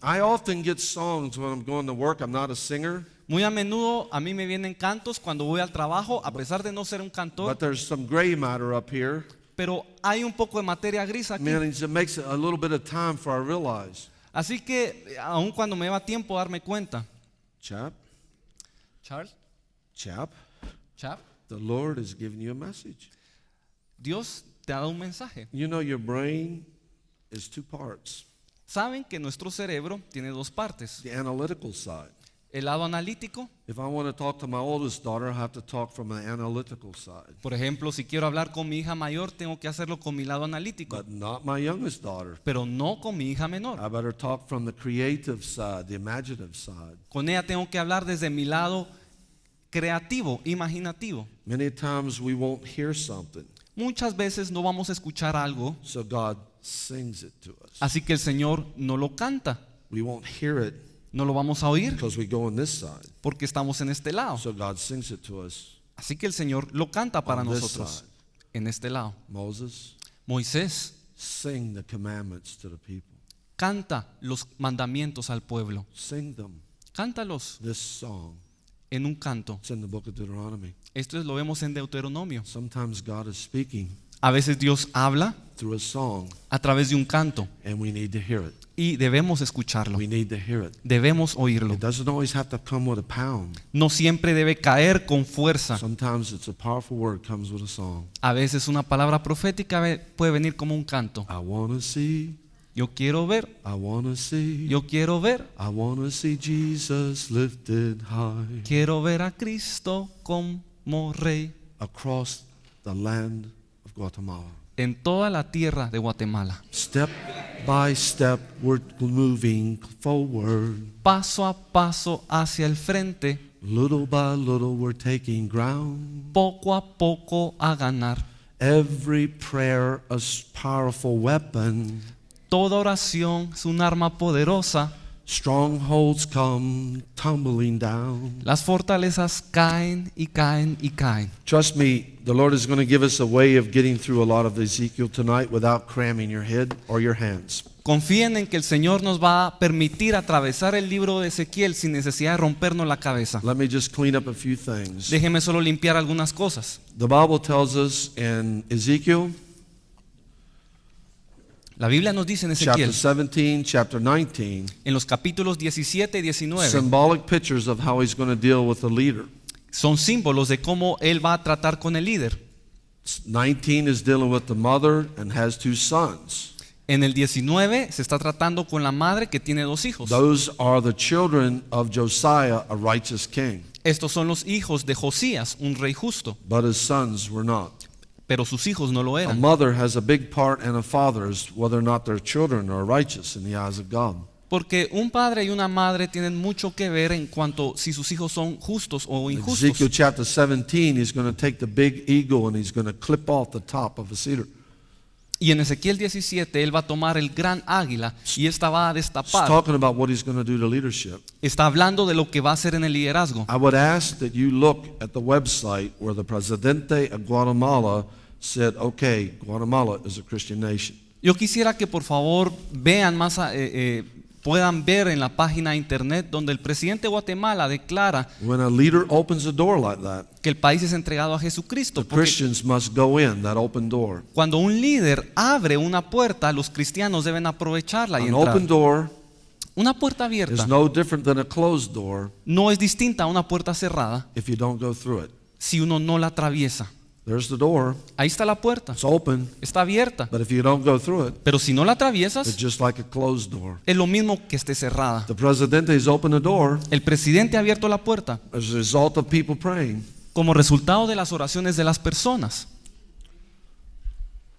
I often get songs when I'm going to work. I'm not a singer, Muy a menudo a mí me vienen cantos cuando voy al trabajo, a pesar de no ser un cantor, but there's some gray matter up here. pero hay un poco de materia gris aquí. Man, it makes a little bit of time for I realize. Así que aun cuando me lleva tiempo darme cuenta. Chap, Charles, chap, the Lord is giving you a message. Dios te ha dado un mensaje. You know your brain is two parts. Saben que nuestro cerebro tiene dos partes. The analytical side. El lado analítico, If I want to talk to my oldest daughter, I have to talk from the analytical side. por ejemplo, si quiero hablar con mi hija mayor, tengo que hacerlo con mi lado analítico, But not my youngest daughter. pero no con mi hija menor. I better talk from the creative side, the imaginative side. Con ella tengo que hablar desde mi lado creativo, imaginativo. Many times we won't hear something, Muchas veces no vamos a escuchar algo, so God sings it to us. así que el Señor no lo canta, We won't hear it no lo vamos a oír because we go on this side. porque estamos en este lado. So God sings it to us. Así que el Señor lo canta para On this nosotros side. en este lado. Moses, Moisés sing the commandments to the people. canta los mandamientos al pueblo. Sing them. Cántalos This song. en un canto. It's in the book of Deuteronomy. Esto lo vemos en Deuteronomio. Sometimes God is speaking A veces Dios habla through a song, a través de un canto and we need to hear it. y debemos escucharlo. We need to hear it. Debemos oírlo. It doesn't always have to come with a pound. No siempre debe caer con fuerza. Sometimes it's a powerful word comes with a song. A veces una palabra profética puede venir como un canto. I want to see, Yo quiero ver, I want to see, yo quiero ver, I want to see Jesus lifted high quiero ver a Cristo como Rey across the land of Guatemala. en toda la tierra de Guatemala. Step by step, we're moving forward. Paso a paso hacia el frente, Little by little, we're taking ground. poco a poco a ganar. Every prayer a powerful weapon. Toda oración es un arma poderosa. Strongholds come tumbling down. Las fortalezas caen y caen y caen. Trust me, the Lord is going to give us a way of getting through a lot of Ezekiel tonight without cramming your head or your hands. Confíen en que el Señor nos va a permitir atravesar el libro de Ezequiel sin necesidad de rompernos la cabeza. Let me just clean up a few things. Déjeme solo limpiar algunas cosas. The Bible tells us in Ezekiel La Biblia nos dice en chapter Ezequiel, 17, chapter 19, en los capítulos 17 y 19, symbolic pictures of how he's going to deal with the leader. son símbolos de cómo Él va a tratar con el líder. 19 is dealing with the mother and has two sons. En el 19 se está tratando con la madre que tiene dos hijos. Those are the children of Josiah, a righteous king, Estos son los hijos de Josías, un rey justo, but his sons were not. pero sus hijos no lo A eran. mother has a big part and a father's whether or not their children are righteous in the eyes of God. Porque un padre y una madre tienen mucho que ver en cuanto si sus hijos son justos o injustos. Ezekiel chapter 17, he's going to take the big eagle and he's going to clip off the top of a cedar. Y en Ezequiel 17 Él va a tomar el gran águila y esta va a It's destapar. talking about what he's going to do to leadership. Está hablando de lo que va a hacer en el liderazgo. I would ask that you look at the website where the Presidente of Guatemala said, okay, Guatemala is a Christian nation. Yo quisiera que por favor vean más, puedan ver en la página de internet donde el presidente de Guatemala declara When a leader opens a door like that, que el país es entregado a Jesucristo. the Porque Christians must go in that open door. cuando un líder abre una puerta, los cristianos deben aprovecharla y An entrar. open door Una puerta abierta is no different than a closed door no es distinta a una puerta cerrada if you don't go through it. si uno no la atraviesa. There's the door, Ahí está la puerta, it's open, está abierta, but if you don't go through it, pero si no la it's atraviesas, just like a closed door. es lo mismo que esté cerrada. The Presidente has opened the door El presidente ha abierto la puerta as a result of people praying. como resultado de las oraciones de las personas.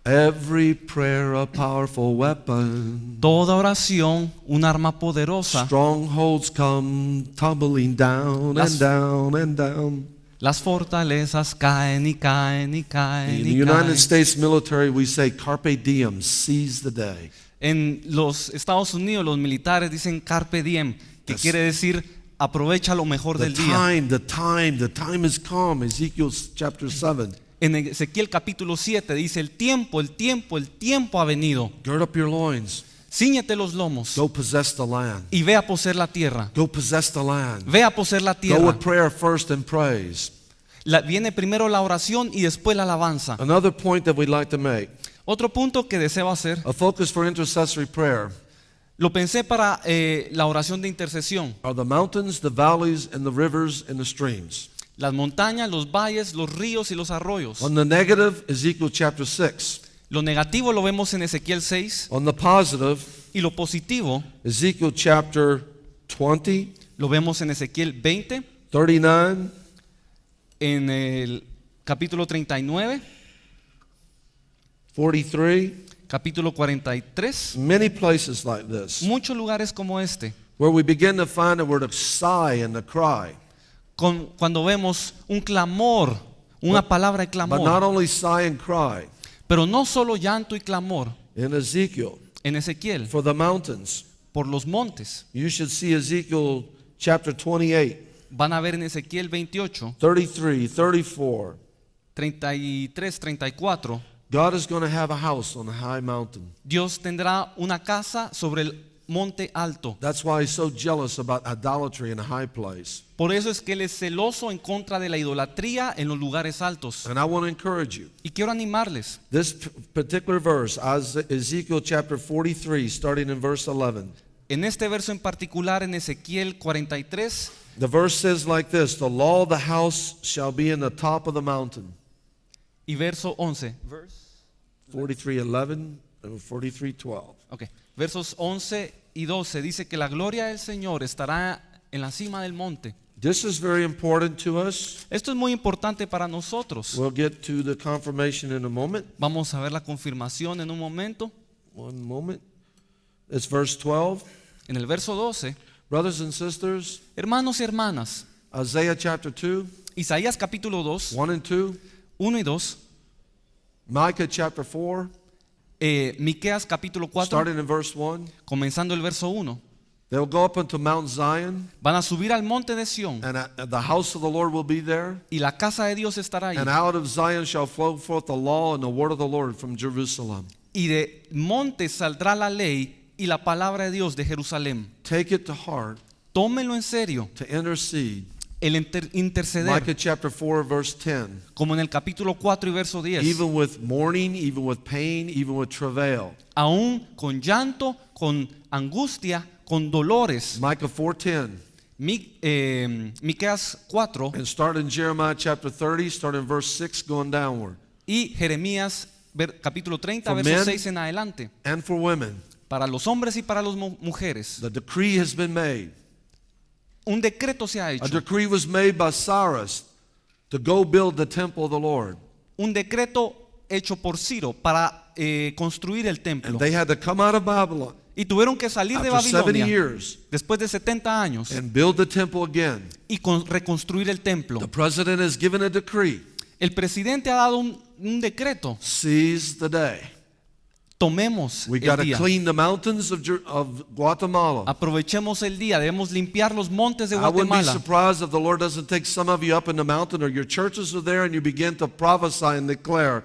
Every prayer a powerful weapon. Toda oración, un arma poderosa. Strongholds come tumbling down Las- and down and down. Las fortalezas caen y caen y caen In the y United caen. States military, we say carpe diem, seize the day. En los Estados Unidos los militares dicen carpe diem, que Yes. quiere decir aprovecha lo mejor The del día. the time has come. Ezekiel chapter 7. En Ezequiel capítulo 7 dice el tiempo ha venido. Gird up your loins. Cíñete los lomos Go possess the land. y ve a poseer la tierra. Go possess the land. Ve a poseer la Go tierra. with prayer first and praise. Viene primero la oración y después la alabanza. Another point that we'd like to make, Otro punto que deseo hacer, a focus for intercessory prayer, lo pensé para la oración de intercesión. are the mountains, the valleys, and the rivers and the streams. Las montañas, los valles, los ríos y los arroyos. On the negative, Ezekiel chapter 6. Lo negativo lo vemos en Ezequiel 6 On the positive, y lo positivo Ezekiel chapter 20, lo vemos en Ezequiel 20, 39, en el capítulo 39, 43, capítulo 43. many places like this, Muchos lugares como este, where we begin to find the word of sigh and the cry. cuando vemos un clamor, una palabra de But not clamor, only sigh and cry, pero no solo llanto y clamor in Ezekiel, en Ezequiel for the mountains. por los montes. You should see Ezekiel chapter 28, Van a ver en Ezequiel 28, 33, 34. 33, 34. God is going to have a house on a high mountain. Dios tendrá una casa sobre el monte alto. That's why he's so jealous about idolatry in a high place. Por eso es que él es celoso en contra de la idolatría en los lugares altos. And I want to encourage you. Y quiero animarles. This particular verse, Ezekiel chapter 43, starting in verse 11. En este verso en particular, en Ezequiel 43, The verse says like this: the law of the house shall be in the top of the mountain. y verso 11. 43:11 and 43:12. Okay. Versos 11 y 12 dice que la gloria del Señor estará en la cima del monte. This is very important to us. Esto es muy importante para nosotros. We'll get to the confirmation in a moment. Vamos a ver la confirmación en un momento. One moment. It's verse 12. En el verso 12, Brothers and sisters, hermanos y hermanas, Isaiah chapter 2, Isaías capítulo 2, 1 and 2, 1 y 2, Micah chapter 4, Miqueas capítulo 4, starting in verse 1. comenzando el verso 1. They'll go up into Mount Zion, Van a subir al monte de Sión and the house of the Lord will be there. y la casa de Dios estará ahí. And out of Zion shall flow forth the law and the word of the Lord from Jerusalem. Y de monte saldrá la ley y la palabra de Dios de Jerusalén. Take it to heart Tómenlo en serio, to intercede. el interceder, Micah chapter 4, verse 10. como en el capítulo 4 y verso 10. Even with mourning, even with pain, even with travail. Aún con llanto, con angustia, con dolores. Micah 4:10. Miqueas 4 And start in Jeremiah chapter 30, start in verse 6 going downward. y Jeremías capítulo 30, For verso men 6 en adelante. and for women, Para los hombres y para las mujeres. the decree has been made. Un decreto se ha A hecho. decree was made by Cyrus to go build the temple of the Lord. Un decreto hecho por Ciro para construir el templo. And they had to come out of Babylon Y tuvieron que salir de after 70 Babilonia years después de 70 años and build the temple again. y reconstruir el templo. The president has given a decree. El presidente ha dado un decreto. Seize the day. Tomemos We el got to día. clean the mountains of Guatemala. Aprovechemos el día. Debemos limpiar los montes de I wouldn't be Guatemala. surprised if the Lord doesn't take some of you up in the mountain or your churches are there and you begin to prophesy and declare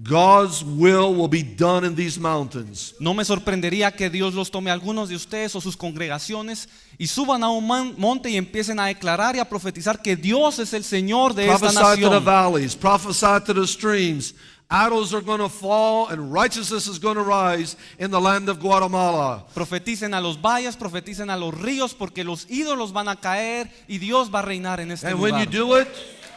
God's will be done in these mountains. No me sorprendería que Dios los tome a algunos de ustedes o sus congregaciones y suban a un monte y empiecen a declarar y a profetizar que Dios es el Señor de esta Prophesy to the nación. valleys, prophesy to the streams. Idols are going to fall and righteousness is going to rise in the land of Guatemala. Profeticen a los valles, profeticen a los ríos, porque los ídolos van a caer y Dios va a reinar en este And when you lugar. do it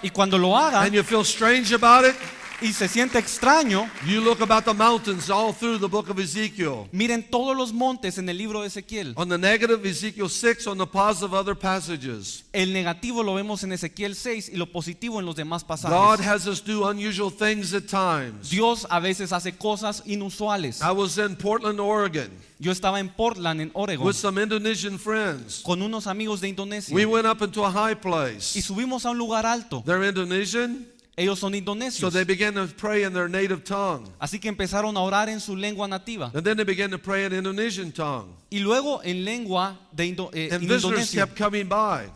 Y cuando lo hagan and you feel strange about it, y se siente extraño, you look about the mountains all through the book of Ezekiel. miren todos los montes en el libro de Ezequiel. On the negative, Ezekiel 6. On the positive, other passages. El negativo lo vemos en Ezequiel 6 y lo positivo en los demás God pasajes. has us do unusual things at times. Dios a veces hace cosas inusuales. I was in Portland, Oregon Yo estaba en Portland, en Oregon, with some Indonesian friends. con unos amigos de Indonesia We went up into a high y place. subimos a un lugar alto. They're Indonesian, Ellos son so indonesios. they began to pray in their native tongue. Así que empezaron a orar en su lengua nativa. And then they began to pray in Indonesian tongue. Y luego en lengua de And visitors Indonesia. kept coming by.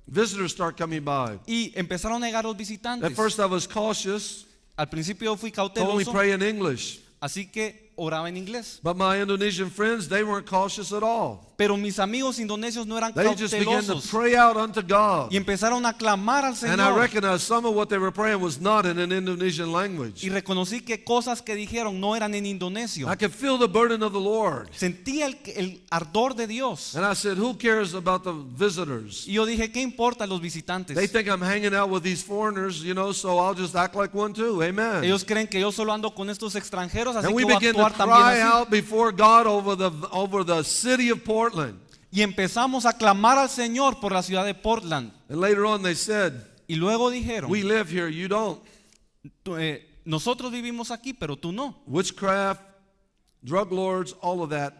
Visitors start coming by. Y empezaron a llegar los At visitantes. first I was cautious, Al principio yo fui told me cauteloso, pray in English. así que oraba en inglés. But my Indonesian friends, they weren't cautious at all. Pero mis amigos indonesios no eran They just began to cautelosos pray out unto God. y empezaron a clamar al And I Señor. recognized some of what they were praying was not in an Indonesian language. Y reconocí que cosas que dijeron no eran en indonesio. I could feel the burden of the Lord. Sentía el ardor de Dios. And I said, who cares about the visitors? Y yo dije, ¿qué importa los visitantes? They think I'm hanging out with these foreigners, so I'll just act like one too. Amen. Ellos creen que yo solo ando con estos extranjeros, así And que we voy a began to actuar también cry así. out before God over the city of Portland. Y empezamos a clamar al Señor por la ciudad de Portland. And later on they said, Y luego dijeron, we live here, you don't. nosotros vivimos aquí, pero tú no. Witchcraft, drug lords, all of that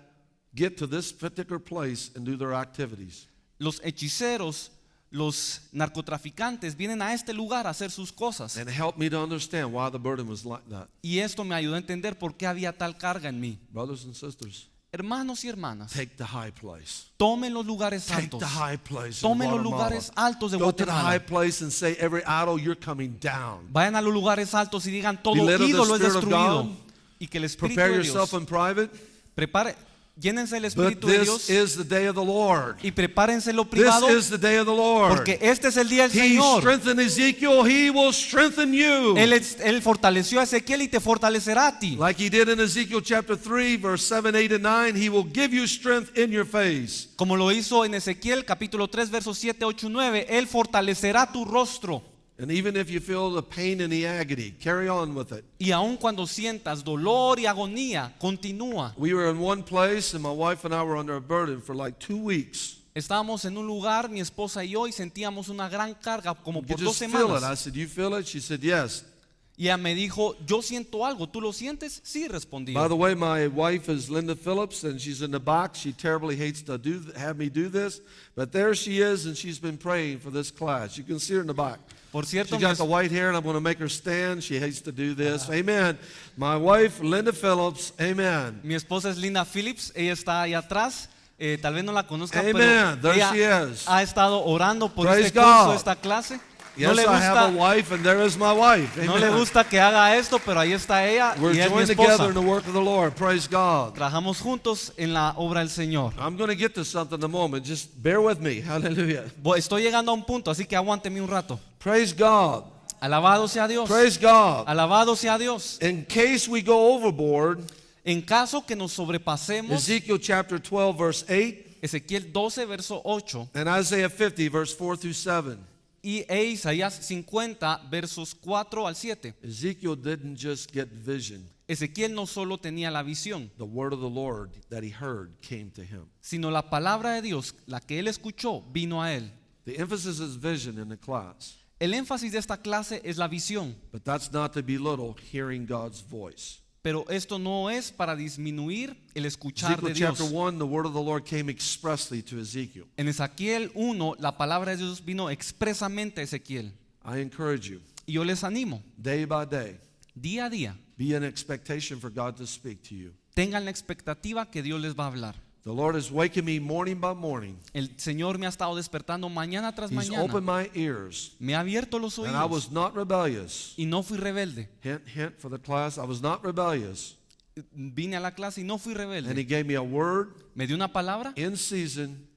get to this particular place and do their activities. Los hechiceros, los narcotraficantes vienen a este lugar a hacer sus cosas. And help me to understand why the burden was like that. Y esto me ayudó a entender por qué había tal carga en mí. Brothers and sisters, Hermanos y hermanas, take the high place. tomen los lugares Take altos. the high place. in Tomen los Guatemala. lugares altos de Go to the high Guatemala. place and say, every idol, you're coming down. Vayan a los lugares altos y digan, todo Be led of the ídolo es Spirit of destruido. God. Y que el Espíritu Prepare de yourself Dios in private. llénense el But Espíritu de this Dios is the day of the Lord. y prepárense lo This privado, is the day of the Lord. porque este es el día del He Señor. strengthened Ezekiel, he will strengthen you. Él fortaleció a Ezequiel y te fortalecerá a ti. Like he did in Ezekiel chapter 3, verse 7, 8, and 9, he will give you strength in your face. Como lo hizo en Ezequiel capítulo 3 versos 7, 8 y 9, Él fortalecerá tu rostro. And even if you feel the pain and the agony, carry on with it. Y aun cuando sientas dolor y agonía, continúa. We were in one place, and my wife and I were under a burden for like 2 weeks. Estábamos en un lugar, mi esposa y yo, y sentíamos una gran carga como You por 2 just feel it. I semanas. said, you feel it? She said, yes. Y ella me dijo, yo siento algo, ¿tú lo sientes? Sí, respondí. By the way, my wife is Linda Phillips, and she's in the box. She terribly hates to have me do this, but there she is, and she's been praying for this class. You can see her in the back. Por cierto, She got the white hair, and I'm going to make her stand. She hates to do this. Amen. My wife, Linda Phillips. Amen. mi esposa es Linda Phillips, ella está ahí atrás. Tal vez no la conozcan, Amen. pero There ella she is. ha estado orando por Praise este curso, God. esta clase. Yes, No le I have a gusta, wife, and there is my wife. no le Amen. gusta que haga esto, pero ahí está ella We're y es mi joined together esposa. in the work of the Lord. Praise God. Trabajamos juntos en la obra del Señor. I'm going to get to something in a moment. Just bear with me. Hallelujah. Estoy llegando a un punto, así que aguánteme un rato. Praise God. Alabado sea Dios. Praise God. Alabado sea Dios. In case we go overboard, En caso que nos sobrepasemos, Ezekiel chapter 12, verse 8, Ezequiel 12, verso 8, and Isaiah 50, verse 4 through 7. e Isaías 50, versos 4 al 7. Ezekiel didn't just get vision. Ezequiel no solo tenía la visión, The word of the Lord that he heard came to him. sino la palabra de Dios, la que él escuchó, vino a él. The emphasis is vision in the class, El énfasis de esta clase es la visión, but that's not to belittle hearing God's voice. pero esto no es para disminuir el escuchar de Ezekiel Dios. chapter 1, the word of the Lord came expressly to Ezekiel. En Ezequiel 1, la palabra de Dios vino expresamente a Ezequiel. I encourage you, Y yo les animo, day by day, día a día, be in expectation for God to speak to you. tengan la expectativa que Dios les va a hablar. The Lord is waking me morning by morning. El Señor me ha estado despertando mañana tras He's opened mañana. my ears, Me ha abierto los and I was oídos not rebellious. y no fui rebelde. Hint, hint for the class. I was not rebellious. Vine a la clase y no fui And he rebelde. gave me a word Me dio una palabra in season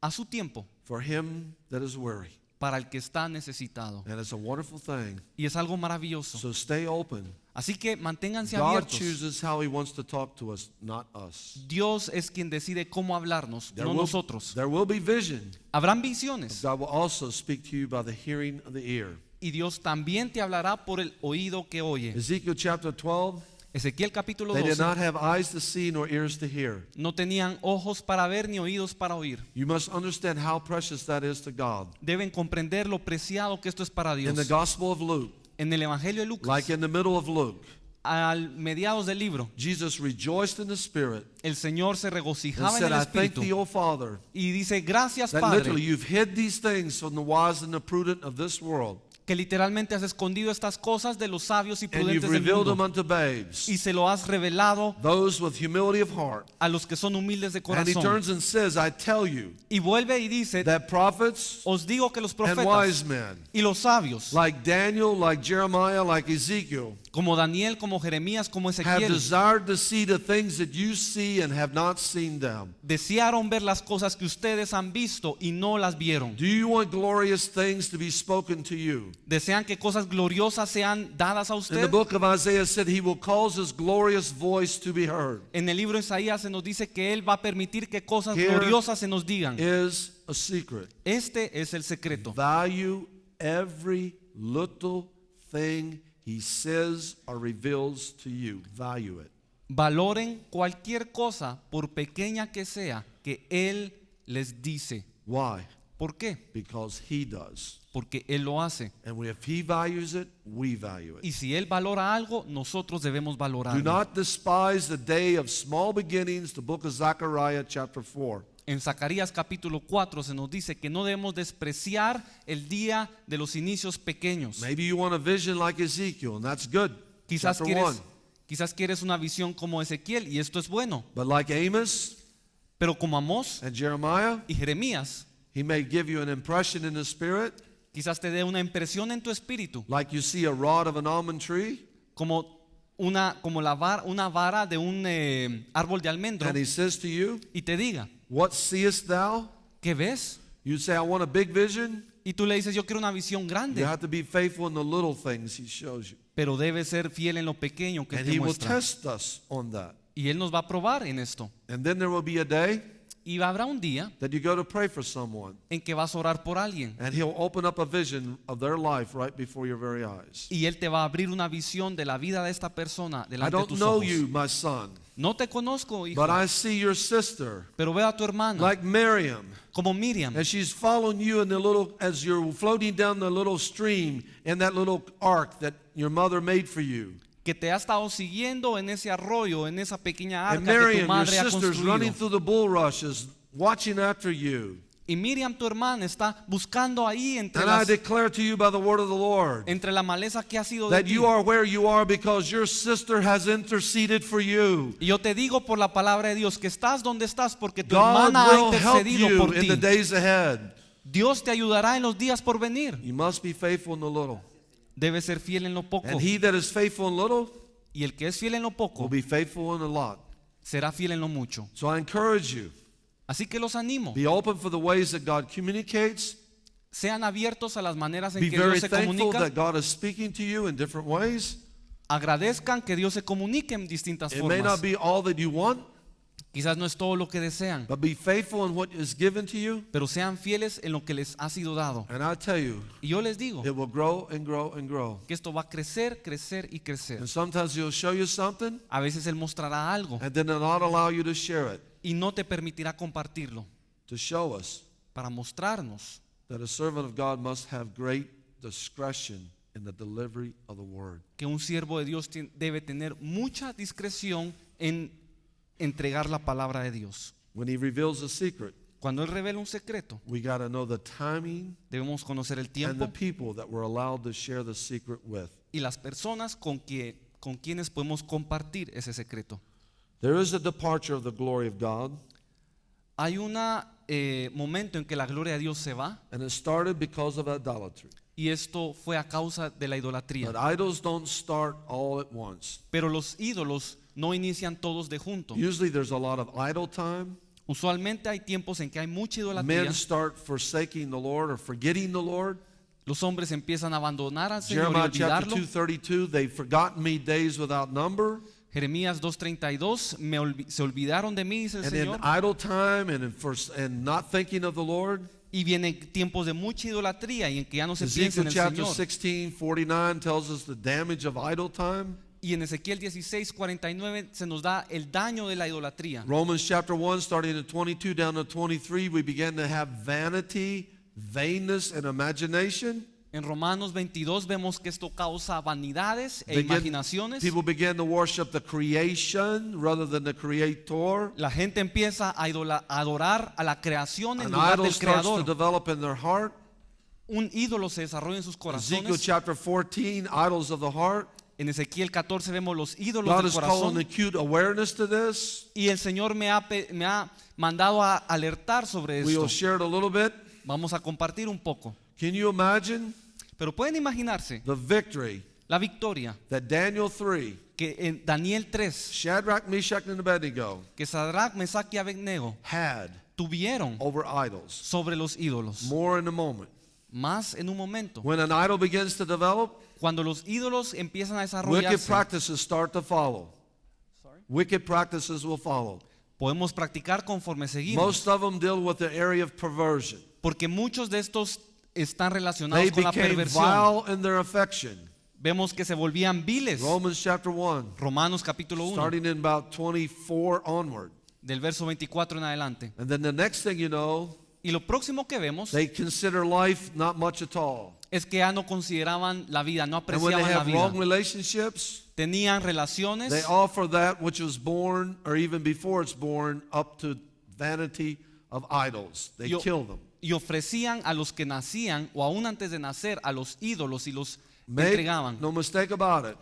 a su tiempo for him that is weary. para el que está necesitado. And it's a wonderful thing. Y es algo maravilloso. So stay open. Así que manténganse God abiertos. chooses how he wants to talk to us, not us. Dios es quien decide cómo hablarnos, no nosotros. There will be vision. Habrán visiones God will also speak to you by the hearing of the ear. y Dios también te hablará por el oído que oye. Ezekiel chapter 12, Ezequiel capítulo they did 12. not have eyes to see nor ears to hear. No tenían ojos para ver ni oídos para oír. You must understand how precious that is to God. Deben comprender lo preciado que esto es para In the Dios. Gospel of Luke, En el Evangelio de Lucas, like in the middle of Luke, al mediados del libro, Jesus rejoiced in the Spirit el Señor se and regocijaba en said, el I thank Espíritu thee, O Father, y dice, gracias that literally Padre, you've hid these things from the wise and the prudent of this world, que literalmente has escondido estas cosas de los sabios y and you've prudentes del revealed them mundo unto babes, y se lo has revelado those with humility of heart. a los que son humildes de And he corazón. turns and says, I tell you Y vuelve y dice, that prophets os digo que los and wise profetas men, y los sabios, like Daniel, like Jeremiah, like Ezekiel, como Daniel, como Jeremías, como have Ezequiel, desired to see the things that you see and have not seen them. desearon ver las cosas que ustedes han visto y no las vieron. Do you want glorious things to be spoken to you? Desean que cosas gloriosas sean dadas a In the usted. book of Isaiah said he will cause his glorious voice to be heard. En el libro de Isaías se nos dice que Él va a permitir que cosas Here gloriosas se nos digan. Is a secret. Este es el secreto. Value every little thing he says or reveals to you. Value it. Valoren cualquier cosa, por pequeña que sea, que Él les dice. Why? ¿Por qué? Because he does. Porque Él lo hace. And if he values it, we value it. Y si Él valora algo, nosotros debemos Do valorarlo. not despise the day of small beginnings, the book of Zechariah chapter 4. En Zacarías capítulo 4 se nos dice que no debemos despreciar el día de los inicios pequeños. Maybe you want a vision like Ezekiel, and that's good. Quizás Chapter 1. quieres una visión como Ezequiel y esto es bueno. But like Amos Pero como Amós and Jeremiah, y Jeremías, he may give you an impression in the spirit, quizás te dé una impresión en tu espíritu, like you see a rod of an almond tree, una vara de un árbol de almendro, and he says to you, y te diga, what seest thou? ¿qué ves? You say, I want a big vision. Y tú le dices, yo quiero una visión grande, You have to be faithful in the little things he shows you. pero debes ser fiel en lo pequeño que And te he will muestra. test us on that. Y Él nos va a probar en esto. And then there will be a day Y habrá un día that you go to pray for someone, en que vas a orar por alguien and he'll open up a vision of their life right before your very eyes. y Él te va a abrir una visión de la vida de esta persona I delante de don't tus know ojos. you, my son, No te conozco, hijo, but I see your sister, pero veo a tu hermana like Miriam, como Miriam, and she's following you in the little, as you're floating down the little stream in that little ark that your mother made for you. que te ha estado siguiendo en ese arroyo, en esa pequeña And arca que tu Miriam, your madre ha sister's running construido. through the bulrushes, watching after you. Y Miriam, tu hermana, está buscando ahí And I declare to you by the word of the Lord entre la maleza que ha sido de that ti. you are where you are because your sister has interceded for you. Y yo te digo por la palabra de Dios que estás donde estás porque tu God hermana ha will help intercedido you por in ti. the days ahead. Dios te ayudará en los días por venir. You must be faithful in the little. Debes ser fiel en lo poco. And he that is faithful in little Y el que es fiel en lo will poco be faithful in a lot. será fiel en lo mucho. So I encourage you, Así que los animo. be open for the ways that God communicates. Sean abiertos a las maneras en Be que very Dios se thankful comunica. that God is speaking to you in different ways. Agradezcan que Dios se comunique en distintas It may formas. not be all that you want, Quizás no es todo lo que desean, but be faithful in what is given to you. pero sean fieles en lo que les ha sido dado. And I tell you, Y yo les digo it will grow and grow and grow. que esto va a crecer, crecer y crecer. And sometimes he'll show you something A veces Él mostrará algo and then he'll not allow you to share it, y no te permitirá compartirlo to show us para mostrarnos that a servant of God must have great discretion in the delivery of the word. que un siervo de Dios debe tener mucha discreción en entregar la palabra de Dios. When he reveals a secret, Cuando Él revela un secreto, we got to know the timing debemos conocer el and tiempo the people that we're allowed to share the secret with. y las personas con quienes podemos compartir ese secreto. There is a departure of the glory of God, Hay un momento en que la gloria de Dios se va and it started because of idolatry. y esto fue a causa de la idolatría. But idols don't start all at once. Pero los ídolos no inician todos de junto. Usually there's a lot of idle time. Usualmente hay tiempos en que hay mucha idolatría. Men start forsaking the Lord or forgetting the Lord. Los hombres empiezan a abandonar al Señor y Jeremiah chapter olvidarlo. 2:32, they've forgotten me days without number. Jeremías 2:32, se olvidaron de mí, dice el And in Señor. idle time and not thinking of the Lord. Y vienen tiempos de mucha idolatría y en que ya no se piensa Ezekiel en el chapter Señor. 16:49 tells us the damage of idle time. Y en Ezequiel 16:49 se nos da el daño de la idolatría. Romans chapter 1 starting at 22 down to 23, we begin to have vanity, vainness, and imagination. En Romanos 22 vemos que esto causa vanidades e imaginaciones. People begin to worship the creation rather than the creator. La gente empieza a adorar a la creación en An lugar idol del starts to creador. develop in their heart. Un ídolo se desarrolla en sus Ezekiel corazones. chapter 14, idols of the heart. En Ezequiel 14 vemos los ídolos God del is calling corazón. acute awareness to this. Y el Señor me ha mandado a alertar sobre We'll esto. share it a little bit. Vamos a compartir un poco. Can you imagine Pero pueden imaginarse the victory la victoria that Daniel 3, que en Daniel 3, Shadrach, Meshach, and Abednego que Sadrach, Mesach y Abednego had tuvieron over idols. sobre los ídolos. More in a moment. Más en un momento. When an idol begins to develop, Cuando los ídolos empiezan a wicked desarrollarse, practices start to follow. Wicked practices will follow. podemos practicar conforme seguimos. Most of them deal with the area of perversion. Porque muchos de estos están They relacionados con la became perversión. vile in their affection. Vemos que se volvían viles. Romans chapter 1, Romanos capítulo 1, starting in about 24 onward. del verso 24 en adelante. And then the next thing you know, Y lo próximo que vemos they consider life not much at all. es que ya no consideraban la vida, no And when they apreciaban la have vida. wrong relationships, Tenían relaciones they offer that which was born, or even before it's born, up to vanity of idols. They Yo- kill them. y ofrecían a los que nacían o aún antes de nacer a los ídolos y los Make entregaban. no mistake about it.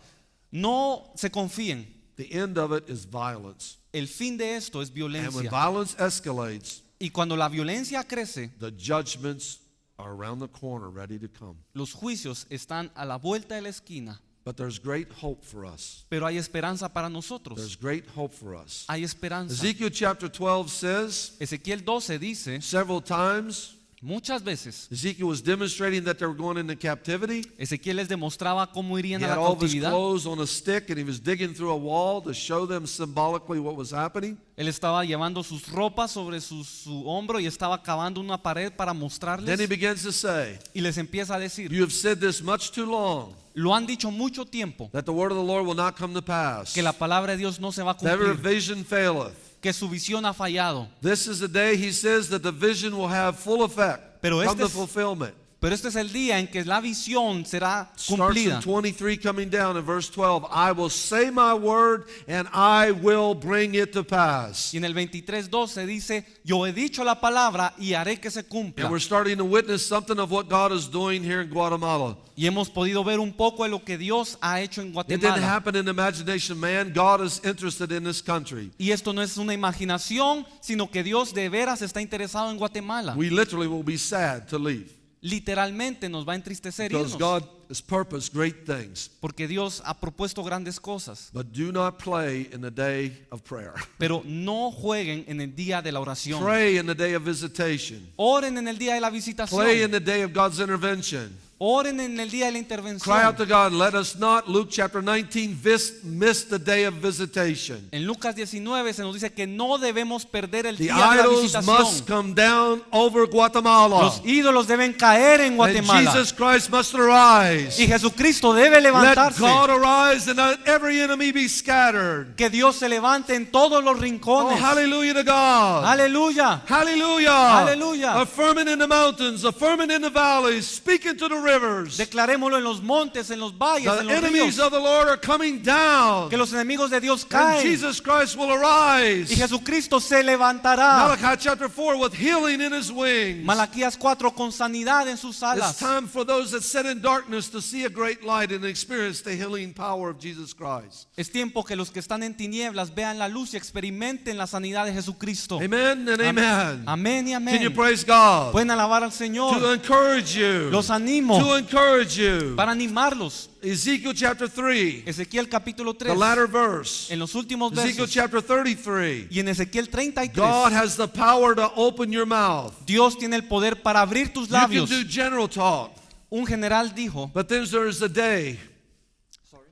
No se confíen. The end of it is violence. El fin de esto es And when violencia. violence escalates, Y cuando la violencia crece, the judgments are around the corner ready to come. los juicios están a la vuelta de la esquina. But there's great hope for us. Pero hay esperanza para There's nosotros. great hope for us. Hay esperanza. Ezekiel chapter 12 says Ezequiel 12 dice several times, muchas veces, Ezekiel was demonstrating that they were going into captivity. Ezequiel les demostraba cómo He irían a had la all of his cautividad. clothes on a stick and he was digging through a wall to show them symbolically what was happening. Él estaba llevando sus ropas sobre su hombro y estaba cavando una pared para Then he mostrarles. begins to say, Y les empieza a decir, you have said this much too long, lo han dicho mucho tiempo, that the word of the Lord will not come to pass. que la palabra de Dios no se va a That every cumplir, vision faileth. que su visión ha fallado. This is the day, he says, that the vision will have full effect. Pero Come este to es- fulfillment. Pero este es el día en que la visión será Starts cumplida. in 23 coming down in verse 12. I will say my word and I will bring it to pass. Y en el 23:12 dice, yo he dicho la palabra y haré que se cumpla. And we're starting to witness something of what God is doing here in Guatemala. Y hemos podido ver un poco de lo que Dios ha hecho en It didn't Guatemala. happen in imagination, man. God is interested in this country. Y esto no es una imaginación, sino que Dios de veras está interesado en Guatemala. We literally will be sad to leave Literalmente nos va a entristecer because irnos, God has purposed great things. porque Dios ha propuesto grandes cosas. But do not play in the day of prayer. Pero no jueguen en el día de la oración. Pray in the day of visitation. Oren en el día de la Pray in visitación. the day of God's intervention. Oren en el día de la Cry out intervención. to God. Let us not, Luke chapter 19, miss the day of visitation. En Lucas 19 se nos dice que no debemos perder el The día de la idols visitación. must come down over Guatemala. Los ídolos deben caer en And Guatemala. Jesus Christ must arise. Y Jesucristo debe Let levantarse. God arise and let every enemy be scattered. Que Dios se levante en todos los Oh, rincones. hallelujah to God. Aleluya. Hallelujah. Hallelujah. Affirming in the mountains, affirming in the valleys, speaking to the rivers. Declarémoslo en los montes, en los valles, The en los enemies ríos. of the Lord are coming down. Que los enemigos de Dios And caen. Jesus Christ will arise. Y Jesucristo se levantará. Malachi chapter 4 with healing in his wings. Malaquías 4 con sanidad en sus It's alas. time for those that sit in darkness to see a great light and experience the healing power of Jesus Christ. Es tiempo que los que están en tinieblas vean la luz y experimenten la sanidad de Jesucristo. Amen and amen. Amén y Can you amén. praise God? Pueden alabar al To Señor. encourage you. Los animo To encourage you. para animarlos. Ezekiel chapter 3, Ezequiel capítulo the 3. latter verse. En los últimos Ezekiel versos. chapter 33. Y en Ezequiel 33. God has the power to open your mouth. Dios tiene el poder para abrir tus You can labios. do general talk, Un general dijo, but then there's a day.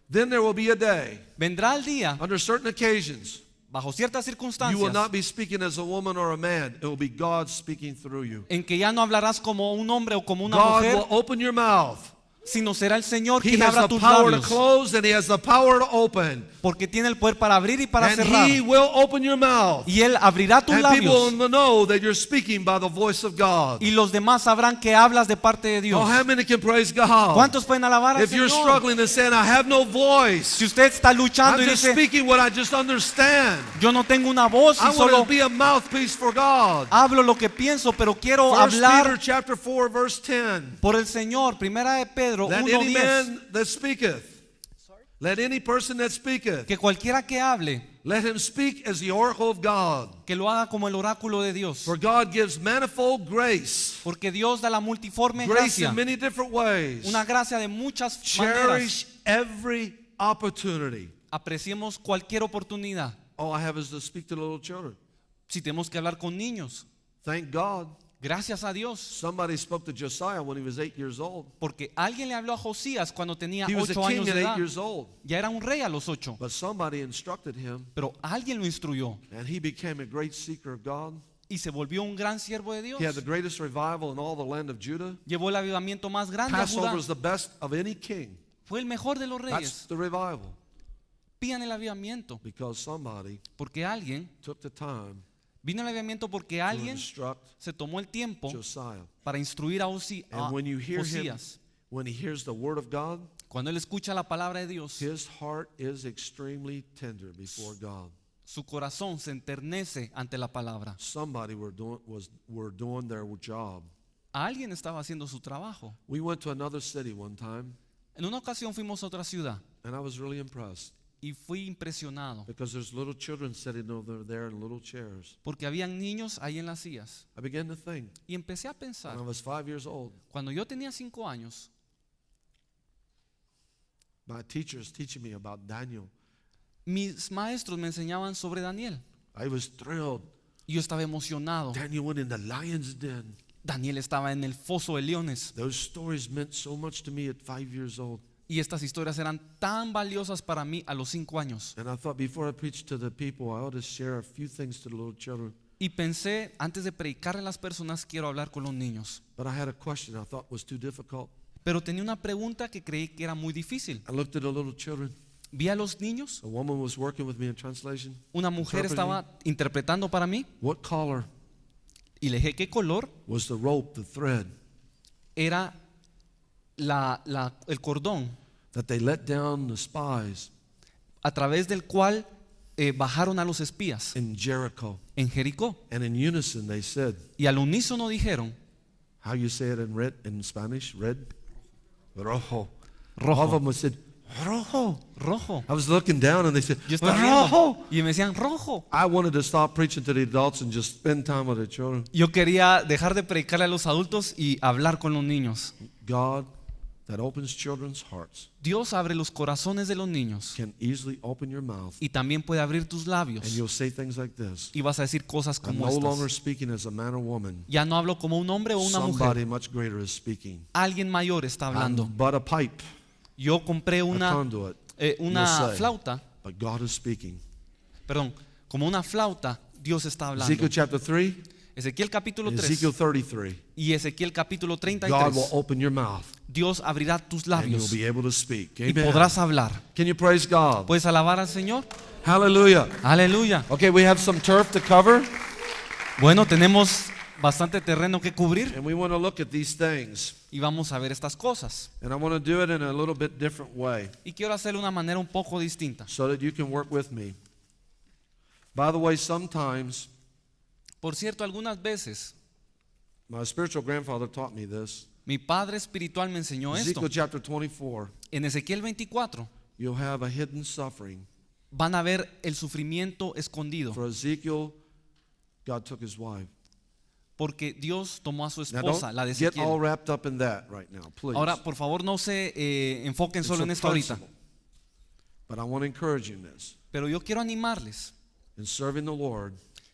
Then there will be a day, vendrá el día, under certain occasions, bajo ciertas you will circunstancias, not be speaking as a woman or a man. It will be God speaking through you. en que ya no hablarás como un hombre o como una God mujer, will open your mouth. sino será el Señor He quien has abra the tus power to labios, close and He has the power to open. porque tiene el poder para abrir y para And cerrar, He will open your mouth. y Él abrirá tus And people labios, will know that you're speaking by the voice of God. y los demás sabrán que hablas de parte de Dios. Oh, how many can praise God? ¿Cuántos pueden alabar al If you're Señor? struggling and saying, I have no voice, Si usted está luchando I'm y just dice, speaking what I just understand. yo no tengo una voz I y want solo to be a mouthpiece for God. hablo lo que pienso, pero quiero 1 Peter hablar chapter 4, verse 10. por el Señor. Primera de Pedro Let any 1:10. man that speaketh, let any person that speaketh, Que cualquiera que hable, let him speak as the oracle of God. que lo haga como el oráculo de Dios. For God gives manifold grace, Porque Dios da la multiforme grace gracia, in many different ways. una gracia de muchas maneras. Cherish every opportunity. Apreciemos cualquier oportunidad. All I have is to speak to the little children. Si tenemos que hablar con niños, Thank God. gracias a Dios, Somebody spoke to Josiah when he was 8 years old. porque alguien le habló a Josías cuando tenía He was a 8 king años at de 8 edad. years old. Ya era un rey a los 8, But somebody instructed him, pero alguien lo instruyó and he became a great seeker of God. y se volvió un gran siervo de Dios. He had the greatest revival in all the land of Judah. Llevó el avivamiento más grande a Passover Judá. is the best of any king. Fue el mejor de los That's reyes. the revival. Pidan el avivamiento Because somebody porque alguien, took the time vino el avivamiento porque to alguien instruct se tomó el tiempo Josiah. para instruir a And when you hear him, Josías. when he hears the word of God, Cuando él escucha la palabra de Dios, his heart is extremely tender before God. su corazón se enternece ante la palabra. Somebody were doing their job. Alguien estaba haciendo su trabajo. We went to another city one time, En una ocasión fuimos a otra ciudad and I was really impressed y fui impresionado because there's little children sitting over there in little chairs. porque habían niños ahí en las sillas. I began to think, Y empecé a pensar, when I was 5 years old, cuando yo tenía 5 años, my teachers teaching me about Daniel. mis maestros me enseñaban sobre Daniel. I was thrilled. Y yo estaba emocionado. Daniel went in the lion's den. Daniel estaba en el foso de leones. Those stories meant so much to me at 5 years old. Y estas historias eran tan valiosas para mí a los 5 años. And I thought before I preach to the people, I ought to share a few things to the little children. Y pensé, antes de predicarle a las personas, quiero hablar con los niños. But I had a question I thought was too difficult. Pero tenía una pregunta que creí que era muy difícil. I looked at the little children. Vi a los niños. A woman was working with me in translation. Una mujer Interpreting. estaba interpretando para mí. What color Y le dije, ¿qué color was the rope, the thread era el cordón that they let down the spies a través del cual bajaron a los espías in Jericho? en Jericó? And in unison they said, Y al unísono dijeron, how you say it in red in Spanish? Red? Rojo. Rojo. All of them said, rojo. rojo. I was looking down and they said, Yo estaba rojo. viendo y me decían, rojo. I wanted to stop preaching to the adults and just spend time with the children. Yo quería dejar de predicarle a los adultos y hablar con los niños. God that opens children's hearts Dios abre los corazones de los niños can easily open your mouth y también puede abrir tus and labios you'll say things like this. y vas a decir cosas I'm como no longer estas. speaking as a man or woman. Ya no hablo como un hombre o una Somebody mujer. much greater is speaking. Alguien mayor está hablando. I'm but a pipe, Yo compré a una conduit, una you'll say. flauta, but God is speaking. perdón, como una flauta, Dios está hablando. Ezekiel chapter 3, Ezequiel capítulo 3 Ezekiel 33. y Ezequiel capítulo God will 33. open your mouth Dios abrirá tus and you'll labios be able to speak. y Amen. podrás hablar. Can you praise God? ¿Puedes alabar al Señor? Hallelujah. Aleluya. Okay, we have some turf to cover, Bueno, tenemos bastante terreno que cubrir and we want to look at these things. y vamos a ver estas cosas. And I want to do it in a little bit different way Y quiero hacerlo de una manera un poco distinta. so that you can work with me. By the way, sometimes Por cierto, algunas veces my spiritual grandfather taught me this. mi padre espiritual me enseñó esto. Ezekiel chapter 24, En Ezequiel 24 you'll have a hidden suffering. van a ver el sufrimiento escondido For Ezekiel, God took his wife. porque Dios tomó a su Now esposa, la de don't get all Ezequiel. wrapped up in that right now, please. Ahora, por favor, no se enfoquen It's solo a en esto ahorita. principle. But I want to encourage you in this. Pero yo quiero animarles In serving the Lord,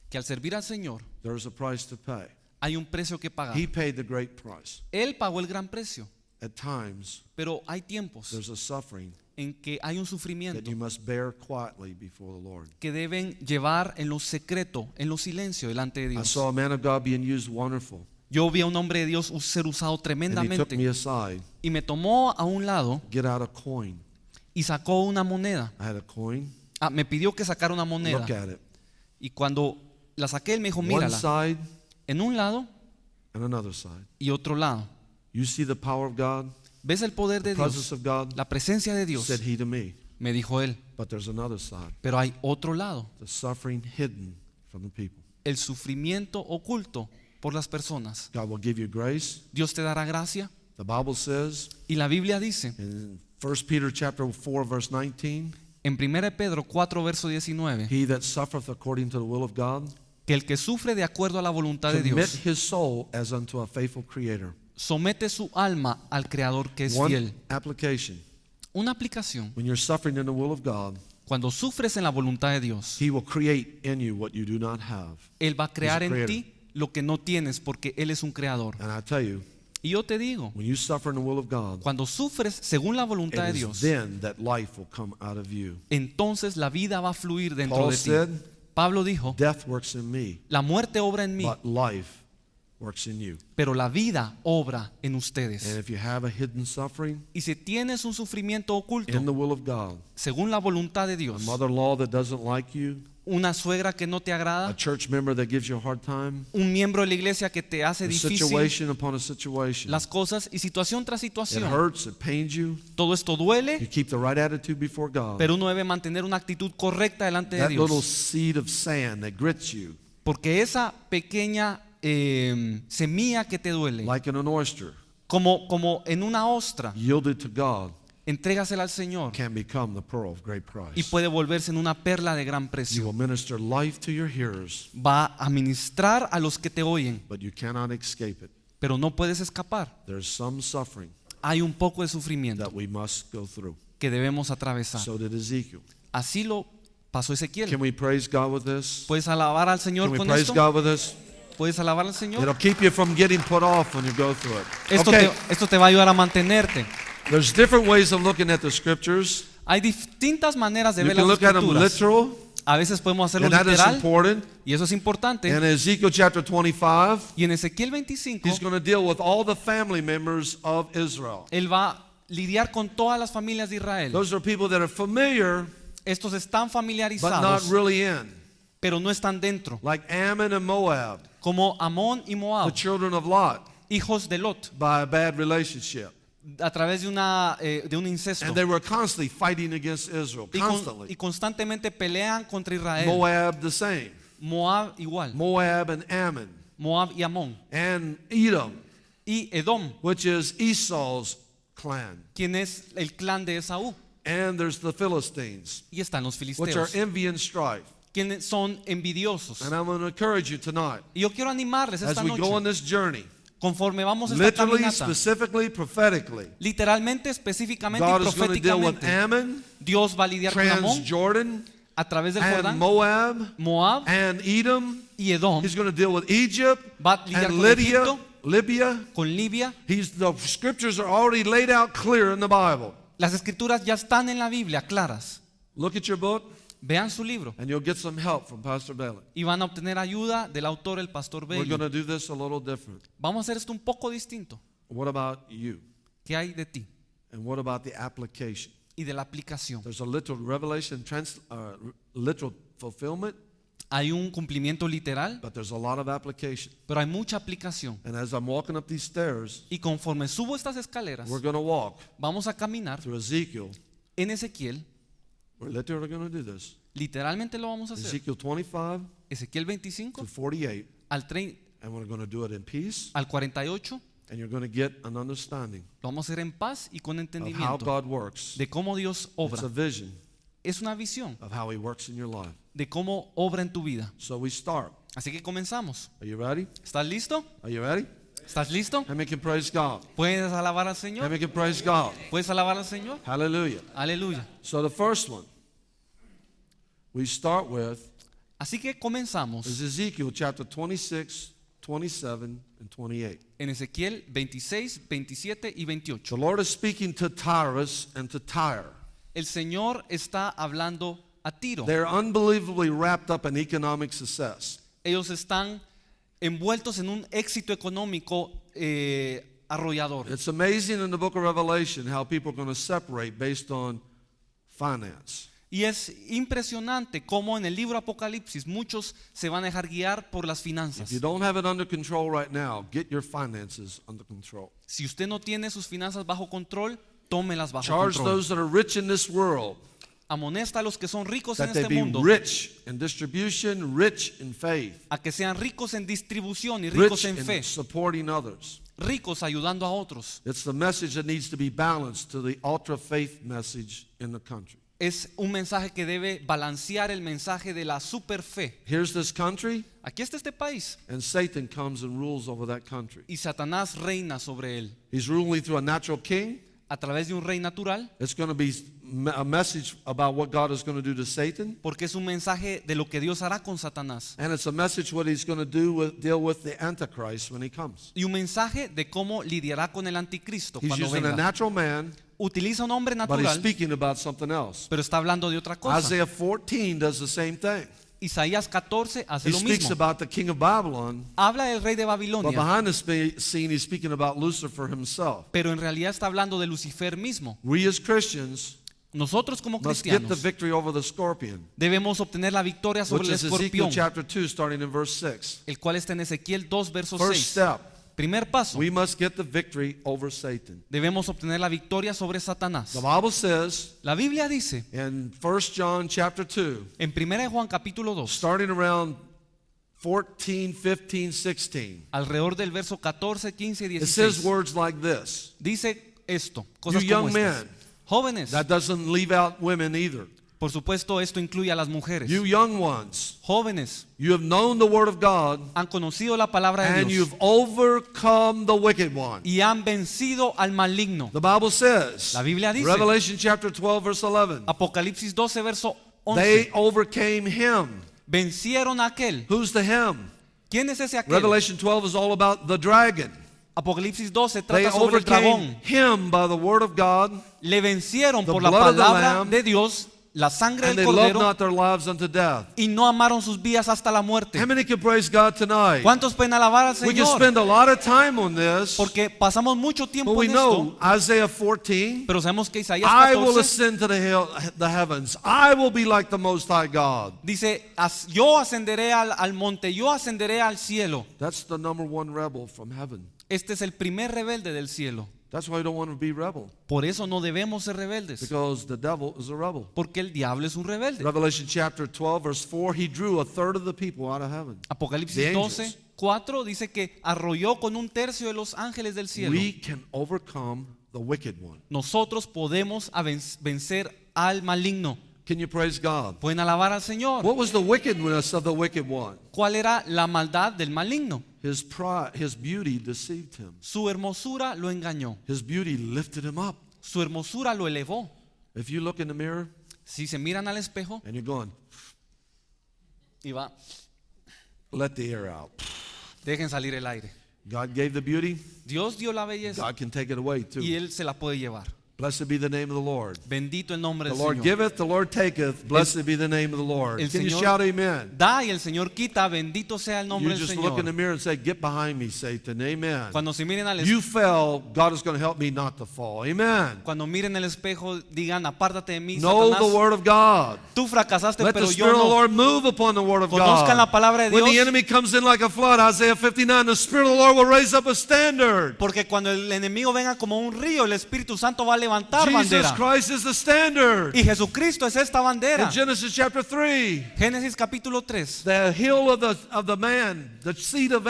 que al servir al Señor there's a price to pay. hay un precio que pagar. He paid the great price. Él pagó el gran precio, At times, pero hay tiempos there's a suffering en que hay un that sufrimiento you must bear quietly before the Lord. que deben llevar en lo secreto, en lo silencio delante de I Dios. saw a man of God being used wonderful. Yo vi a un hombre de Dios ser usado And he took tremendamente me aside, y me tomó a un lado get out a coin. y sacó una moneda. I had a coin. Me pidió que sacara una moneda. Look at it. Y cuando la saqué, él me dijo, One mírala, side en un lado and another side. y otro lado. You see the power of God, ¿Ves el poder the de presence Dios? of God? La presencia de Dios, Said he to me. me dijo él. But there's another side. Pero hay otro lado, The suffering hidden from the people. el sufrimiento oculto por las personas. God will give you grace. Dios te dará gracia. The Bible says Y la Biblia dice, in 1 Peter chapter 4 verse 19, en 1 Pedro 4, verso 19, he that suffereth according to the will of God, que el que sufre de acuerdo a la voluntad de commit Dios, his soul as unto a faithful creator. somete su alma al Creador que es One fiel. application. Una aplicación. When you're suffering in the will of God, Cuando sufres en la voluntad de Dios, He will create in you what you do not have. Él va a crear He's a en creator. ti lo que no tienes porque Él es un creador. And I tell you, Y yo te digo, when you suffer in the will of God, cuando sufres según la voluntad de it is Dios, then that life will come out of you. entonces la vida va a fluir dentro Paul de ti. said, Pablo dijo, death works in me, la muerte obra en mí, but life works in you. pero la vida obra en And ustedes. if you have a hidden suffering Y si tienes un sufrimiento oculto, in the will of God, según la voluntad de a Dios, mother-in-law that doesn't like you, una suegra que no te a agrada, church member that gives you a hard time, un miembro de la iglesia que te hace a difícil situation upon a situation, las cosas y situación tras it situación, hurts, it pains you, todo esto you duele, keep the right attitude before God. pero uno debe mantener una actitud correcta delante de That little Dios, seed of sand that grits you, porque esa pequeña semilla que te duele, like in an oyster, como en una ostra, yielded to God, entrégasela al Señor can become the pearl of great y price. puede volverse en una perla de gran You precio. will minister life to your hearers, Va a ministrar a los que te oyen, but you cannot escape it. pero no puedes escapar. There's some suffering Hay un poco de sufrimiento that we must go through. que debemos atravesar. So did Ezekiel. Así lo pasó Ezequiel. Can we praise God with this? ¿Puedes alabar al Señor Can we con praise esto? God with this? ¿Puedes alabar al Señor? It'll keep you from getting put off when you go through it. Esto, Okay, esto te va a ayudar a mantenerte. there's different ways of looking at the scriptures. Hay distintas maneras de You ver can las look at them escrituras. literal, A veces podemos hacerlo and that is literal important. y eso es importante. In Ezekiel chapter 25, Y en Ezequiel 25, he's going to deal with all the family members of Israel. él va a lidiar con todas las familias de Israel. Those are people that are familiar, Estos están but not familiarizados, really in. pero no están dentro. Like Ammon and Moab, Como Amón y the Moab, children of Lot, hijos de Lot, by a bad relationship. a través de un incesto. And they were constantly fighting against Israel, Y constantly. constantemente pelean contra Israel. Moab the same. Moab igual. Moab and Ammon. Moab y Amón. And Edom, Y Edom, which is Esau's clan. quien es el clan de Esaú. And there's the Philistines, Y están los which are filisteos, envy and strife. quienes son envidiosos. And I'm going to encourage you tonight, Y yo quiero animarles as esta we go on noche, this journey, conforme vamos a esta literally, caminata, specifically, prophetically, literalmente, específicamente y God is going to deal with proféticamente, Ammon, Dios va a lidiar con Amón Transjordan, a través del and Jordán, Moab, Moab and Edom. y Edom. He's going to deal with Egypt Va a lidiar and con Lydia, Egipto, Libya. con Libia. The scriptures are already laid out clear in the Bible. Las escrituras ya están en la Biblia claras. Look at your book, Vean su libro and you'll get some help from Pastor Bailey. y van a obtener ayuda del autor, el pastor We're going to Bailey. do this a little different. Vamos a hacer esto un poco distinto. What about you? ¿Qué hay de ti And what about the application? y de la aplicación? There's a literal revelation, literal fulfillment, Hay un cumplimiento literal, but there's a lot of application. pero hay mucha aplicación. And as I'm walking up these stairs, Y conforme subo estas escaleras, we're going to walk vamos a caminar through Ezekiel. en Ezequiel. We're literally going to do this. Literalmente lo vamos a hacer. Ezekiel 25 Ezequiel to 25 48, al 30, and we're going to do it in peace, al 48, and you're going to get an understanding lo vamos a hacer en paz y con of how entendimiento God works. de cómo Dios It's obra. a vision Es una visión of how He works in your life. de cómo obra en tu vida. So we start. Así que comenzamos. Are you ready? ¿Estás listo? Are you ready? ¿Estás listo? How many can praise God? ¿Puedes alabar al How Señor? many can praise God? ¿Puedes alabar al Señor? Hallelujah. Aleluya. So the first one we start with Así que comenzamos is Ezekiel chapter 26, 27, and 28. en Ezequiel 26, 27 y 28. The Lord is speaking to Tyrus and to Tyre. El Señor está hablando a Tiro. They're unbelievably wrapped up in economic success. Ellos están envueltos en un éxito económico arrollador. It's amazing in the book of Revelation how people are going to separate based on finance. Y es impresionante cómo en el libro Apocalipsis muchos se van a dejar guiar por las If finanzas. you don't have it under control right now, get your finances under control. Si usted no tiene sus finanzas bajo control, tómelas bajo Charge control. those that are rich in this world Amonesta a los que son ricos en that they este be mundo rich in distribution, rich in faith, a que sean ricos en distribución y ricos rich en in fe, supporting others. ricos ayudando a otros. It's the message that needs to be balanced to the ultra faith message in the country. Es un mensaje que debe balancear el mensaje de la super fe. Here's this country, Aquí está este país and Satan comes and rules over that country. y Satanás reina sobre él. He's ruling through a natural king, a través de un rey natural, It's going to be a message about what God is going to do to Satan. porque es un mensaje de lo que Dios hará con Satanás. And it's a message what he's going to deal with the Antichrist when he comes. Y un mensaje de cómo lidiará con el anticristo He's cuando using a venga. natural man, Utiliza un hombre but he's natural, speaking about something else. pero está hablando de otra cosa. Isaiah 14 does the same thing. Isaías 14 hace He lo speaks mismo. about the king of Babylon, Habla del rey de but Babilonia, behind the scene he's speaking about Lucifer himself. pero en realidad está hablando de Lucifer mismo. We as Christians Nosotros como must get the cristianos victory over the scorpion, debemos obtener la victoria sobre which el is Ezekiel escorpión, chapter 2 starting in verse 6. el cual está en Ezequiel 2, verso First 6. step, Primer paso, we must get the victory over Satan. debemos obtener la victoria sobre Satanás. The Bible says La Biblia dice in 1 John chapter 2, en 1 Juan capítulo 2, starting around 14, 15, 16, alrededor del verso 14, 15 y it says 16, words like this. dice esto, cosas You como young estas. men, Jóvenes, that doesn't leave out women either. por supuesto esto incluye a las mujeres. You young ones, Jóvenes, you have known the word of God han conocido la palabra de and Dios you've overcome the wicked one. y han vencido al maligno. The Bible says, La Biblia dice, Revelation chapter 12 verse 11, Apocalipsis 12, verso they 11, overcame him. vencieron a aquel. Who's the him? ¿Quién es ese aquel? Revelation 12 is all about the dragon. Apocalipsis 12 They trata sobre el overcame dragón. him by the word of God, Le vencieron the por la blood of the palabra Lamb, de Dios, la sangre and del they loved cordero, not their lives unto death. y no amaron sus vidas hasta la muerte. How many can praise God tonight? ¿Cuántos pueden alabar al We can Señor? spend a lot of time on this, Porque pasamos mucho but tiempo we en know esto, Isaiah 14, pero sabemos que Isaías I will 14 ascend to the heavens. I will be like the Most High God. dice, yo ascenderé al monte, yo ascenderé al cielo. That's the number one rebel from heaven. Este es el primer rebelde del cielo. That's why we don't want to be rebel, Por eso no debemos ser rebeldes, because the devil is a rebel. porque el diablo es un rebelde. Revelation chapter 12 verse 4, he drew a third of the people out of heaven. The Apocalipsis angels. 12, 4 dice que arrolló con un tercio de los ángeles del cielo. We can overcome the wicked one. Nosotros podemos vencer al maligno. Can you praise God? Pueden alabar al Señor. What was the wickedness of the wicked one? ¿Cuál era la maldad del maligno? His pride, his beauty deceived him. Su hermosura lo engañó. His beauty lifted him up. Su hermosura lo elevó. If you look in the mirror Si se miran al espejo and you're going, y va, let the air out. dejen salir el aire. God gave the beauty. Dios dio la belleza God can take it away too. y Él se la puede llevar. Blessed be the name of the Lord. Bendito el nombre The del Lord Señor. giveth, the Lord taketh. Blessed be the name of the Lord. El Can you Señor shout amen? da y el Señor quita. Bendito sea el nombre You del just look in the Señor. mirror and say, get behind me, Satan. Amen. Cuando se miren al You fell, God is going to help me not to fall. Amen. Cuando miren el espejo, digan, apártate de mí, Know the Satanás. word of God. Tú fracasaste, Let the pero Spirit yo of the no. Lord move upon the word of Conozcan la God. palabra de When the Dios. enemy comes in like a flood, Isaiah 59, the Spirit of the Lord will raise up a standard. Porque cuando el enemigo venga como un río, el Espíritu Santo va a levantar Jesus bandera. Christ is the standard. Y Jesucristo es esta bandera. In Genesis chapter 3, Génesis capítulo 3. the heel of the man, the seed of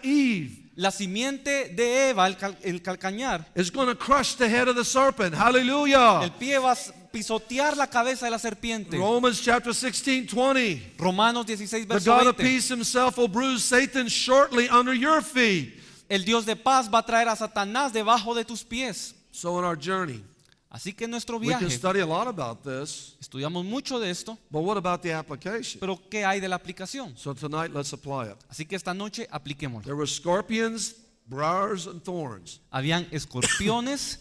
Eve, La simiente de Eva, el calcañar, is going to crush the head of the serpent. Hallelujah. el pie va a pisotear la cabeza de la serpiente. Romans chapter 16, 20. Romanos 16, The verso God of 20. peace himself will bruise Satan shortly under your feet. El Dios de paz va a traer a Satanás debajo de tus pies. So in our journey, Así que en nuestro we can viaje study a lot about this, estudiamos mucho de esto, but what about the application? pero ¿qué hay de la aplicación? So tonight, let's apply it. Así que esta noche apliquémoslo. There were scorpions, briars, and thorns, Habían escorpiones,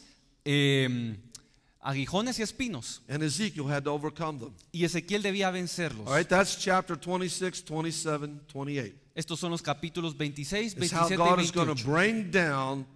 aguijones y espinos, and Ezekiel had to overcome them. y Ezequiel debía vencerlos. All right, that's chapter 26, 27, 28. Estos son los capítulos 26, It's how 27 God y is going to 28. bring down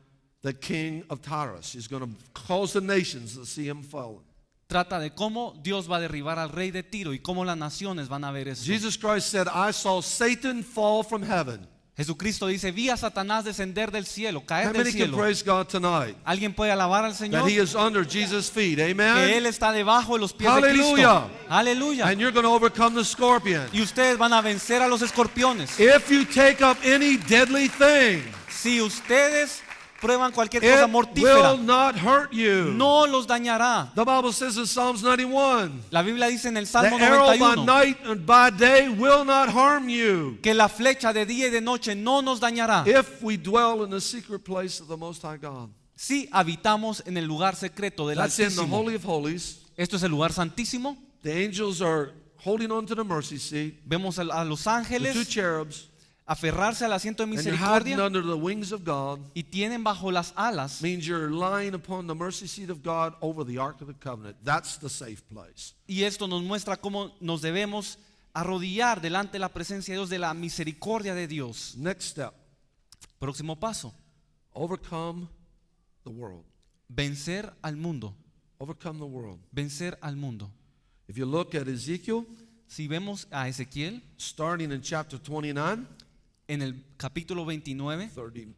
the king of Tyrus. He's going to cause the nations to see him fallen. Trata de cómo Dios va a derribar al rey de Tiro y cómo las naciones van a ver eso. Jesus Christ said, I saw Satan fall from heaven. Jesucristo dice, vi a Satanás descender del cielo, caer How del many can cielo. praise God tonight? ¿Alguien puede alabar al Señor? That he is under Jesus' feet. Que Amen. Él está debajo de los pies de Hallelujah. Cristo. Aleluya. And you're going to overcome the scorpion. Y ustedes van a vencer a los escorpiones. If you take up any deadly thing, Si ustedes prueban cualquier cosa it mortífera, will not hurt you. no los dañará. The Bible says in Psalms 91, La Biblia dice en el the Salmo arrow by 91 night and by day will not harm you que la flecha de día y de noche no nos dañará. if we dwell in the secret place of the Most High God. sí habitamos en el lugar secreto del That's in the Altísimo. Holy of Holies. Esto es el lugar santísimo. The angels are holding on to the mercy seat. Vemos a los The two ángeles cherubs. aferrarse al asiento de And you're hiding misericordia under the wings of God. y tienen bajo las alas. Means you're lying upon the mercy seat of God over the Ark of the Covenant. That's the safe place. Y esto nos muestra cómo nos debemos arrodillar delante de la presencia de Dios, de la misericordia de Dios. Next step. Próximo paso, Overcome the world. vencer al mundo. Overcome the world. Vencer al mundo. If you look at Ezekiel, Si vemos a Ezequiel starting in chapter 29, en el capítulo 29, 30,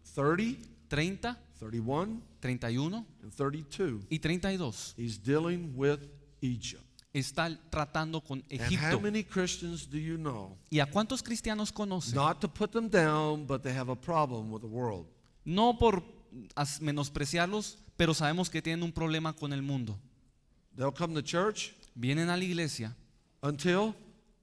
30, 31, 31 and 32, y 32, he's dealing with Egypt. está tratando con And how Egipto. many Christians do you know? ¿Y a cuántos cristianos conocen? Not to put them down, but they have a problem with the world. No por menospreciarlos, pero sabemos que tienen un problema con el mundo. They'll come to church Vienen a la iglesia until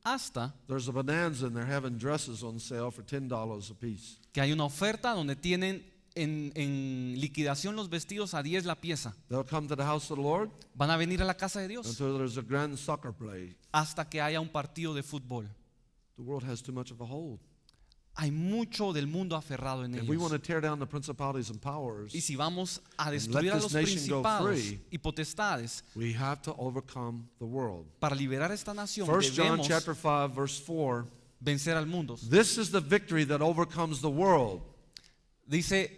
hasta there's a bonanza and they're having dresses on sale for $10 a piece. que hay una oferta donde tienen en liquidación los vestidos a 10 la pieza. They'll come to the house of the Lord Van a venir a la casa de Dios until there's a grand soccer play. hasta que haya un partido de fútbol. The world has too much of a hold. Hay mucho del mundo aferrado en If we want ellos. to tear down the principalities and powers, Y si vamos a let destruir a this los nation go principados free, y potestades we have to overcome the world. para liberar esta nación, 1 John debemos chapter 5 verse 4. vencer al mundo. This is the victory that overcomes the world. Dice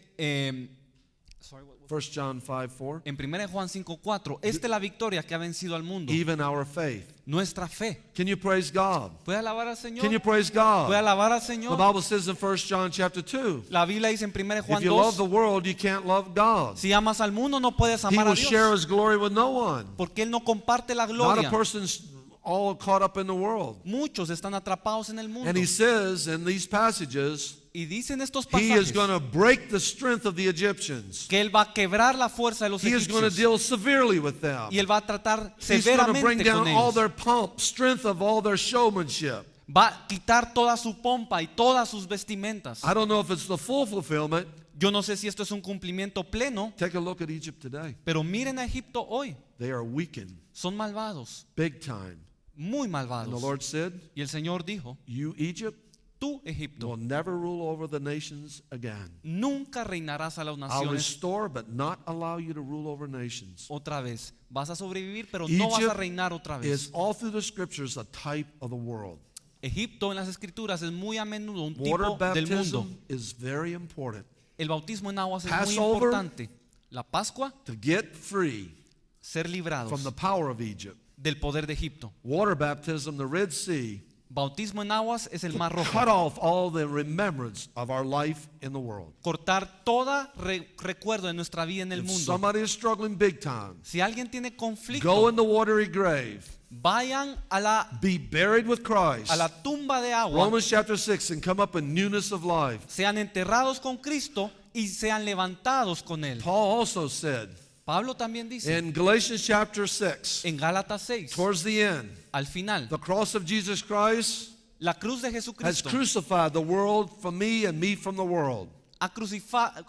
1 John 5:4. en 1 Juan 5:4, esta es la victoria que ha vencido al mundo, Even our faith. nuestra fe. Can you praise God? ¿Puede alabar al Señor? Can you praise ¿Puede God? alabar al The Señor? Bible says in 1 John chapter 2, La Biblia dice en 1 Juan if you love the 2, world, you can't love God. si amas al mundo no puedes He amar a will share Dios, his glory with no one. porque Él no comparte la Not a gloria. person's all caught up in the world. Muchos están atrapados en el mundo. And he says in these passages, Y dicen estos he is pasajes going to break the strength of the Egyptians. que Él va a quebrar la fuerza de los He is going to egipcios deal severely with them. y Él va a tratar He's going to bring severamente down con all ellos. their pomp, strength of all their showmanship. Va a quitar toda su pompa y todas sus vestimentas. I don't know if it's the full fulfillment. Yo no sé si esto es un cumplimiento pleno, Take a look at Egypt today. pero miren a Egipto hoy. They are weakened Son malvados, big time. muy And the malvados. Lord said, Y el Señor dijo, you, Egypt, tú, Egipto, will never rule over the nations again. nunca reinarás a las I'll naciones restore, but not allow you to rule over nations. otra vez. Vas a sobrevivir, pero no vas a Egypt reinar otra is vez. all through the scriptures a type of the world. Egipto en las escrituras es muy a menudo un Water tipo del mundo. baptism is very important. El bautismo en aguas es muy Passover, importante. La Pascua, To get free ser librados from the power of Egypt. del poder de Egipto. Water baptism, the Red Sea, Bautismo en aguas es el to mar rojo. cut off all the remembrance of our life in the world. Cortar todo recuerdo de nuestra vida en el If mundo. somebody is struggling big time, Si alguien tiene go conflicto, in the watery grave, vayan a be buried with Christ. la tumba de agua, Romans chapter 6, and come up in newness of life. sean enterrados con Cristo y sean levantados con Él. Paul also said Pablo también dice in Galatians chapter 6, en Gálatas 6, towards the end, al final, the cross of Jesus Christ la cruz de has Jesucristo crucified the world from me and me from the world. ha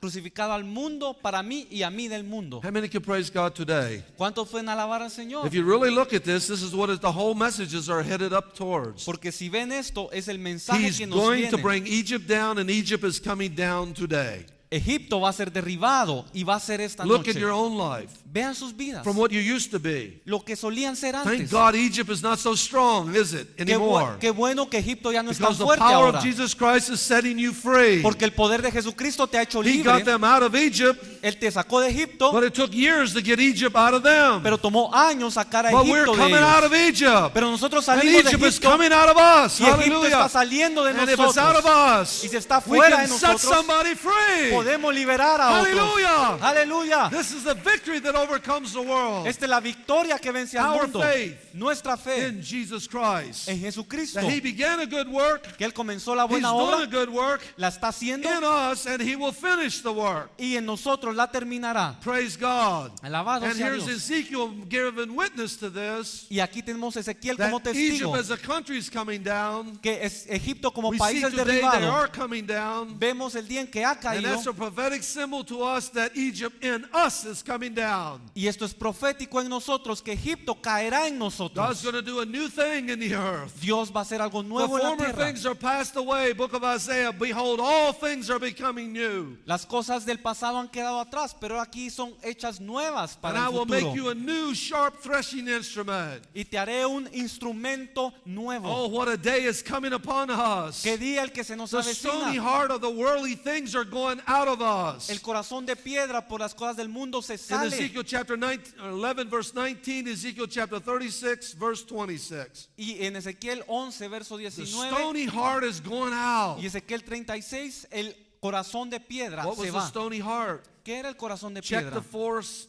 crucificado al mundo para mí y a mí del mundo. How many can praise God today? ¿Cuántos pueden alabar al Señor? If you really look at this is what the whole messages are headed up towards. Porque si ven esto, es el mensaje He's que nos going to viene. bring Egypt down, and Egypt is coming down today. Egipto va a ser derribado y va a ser esta Look noche. at your own life Vean sus vidas. from what you used to be. Lo que solían ser Thank antes. God Egypt is not so strong, is it, anymore? Qué bueno que Egipto ya no es tan Because the fuerte power ahora. of Jesus Christ is setting you free. Porque el poder de Jesucristo te ha hecho He got libre. them out of Egypt, Él te sacó de Egipto, but it took years to get Egypt out of them. pero tomó años sacar a But we're Egipto de coming out of ellos. Egypt. Pero nosotros And salimos de Egypt is Egipto coming out of us. y Egipto está Hallelujah. saliendo de And if it's out of nosotros. us, Y si está we fuera can de set nosotros, somebody free. podemos liberar a otros. Hallelujah. Aleluya. This is the victory that overcomes the world. Esta es la victoria que vence al Our mundo. faith Nuestra fe in Jesus Christ. en Jesucristo. That He began a good work. Que Él comenzó la He's buena doing a obra, good work la está haciendo in us, and He will finish the work. y en nosotros nosotros la terminará. Praise God. Alabado And sea here's Dios. Ezekiel giving witness to this, Y aquí tenemos a Ezequiel como that testigo Egypt as a country is coming down. que es Egipto como We país see es today they derribado. are coming down. Vemos el día en que ha And caído. that's a prophetic symbol to us that Egypt in us is coming down. Y esto es profético en nosotros, que Egipto caerá en God's nosotros. going to do a new thing in the earth. Dios va a hacer algo The nuevo en la former tierra. things are passed away. Book of Isaiah, behold, all things are becoming new. Las cosas del pasado han quedado atrás, pero aquí son hechas nuevas And para I el will make futuro. you a new sharp threshing instrument. Y te haré un instrumento Oh, nuevo. what a day is coming upon us. Qué día el que se nos The stony avecina. heart of the worldly things are going out of us. El corazón de piedra por las cosas del mundo se In sale. Ezekiel chapter 11, verse 19, Ezekiel chapter 36, verse 26. Y en Ezequiel 11, verso The 19 stony heart is going out. y Ezequiel 36, el corazón de piedra What was se the va. stony heart? ¿Qué era el corazón de Check the piedra?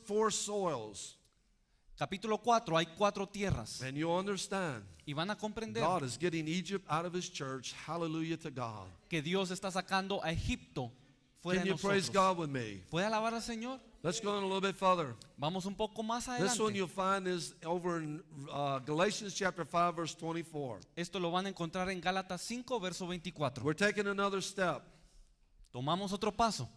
four soils, Capítulo 4, hay 4 tierras. and you'll understand. Y van a comprender God is getting Egypt out of his church. Hallelujah to God. que Dios está sacando a Egipto fuera Can de you praise nosotros. God with me? ¿Puede alabar al Señor? Let's go on a little bit further. Vamos un poco más This one adelante. you'll find is over in Galatians chapter 5, verse 24. Esto lo van a encontrar en Gálatas 5, verso 24. We're taking another step. Tomamos otro paso.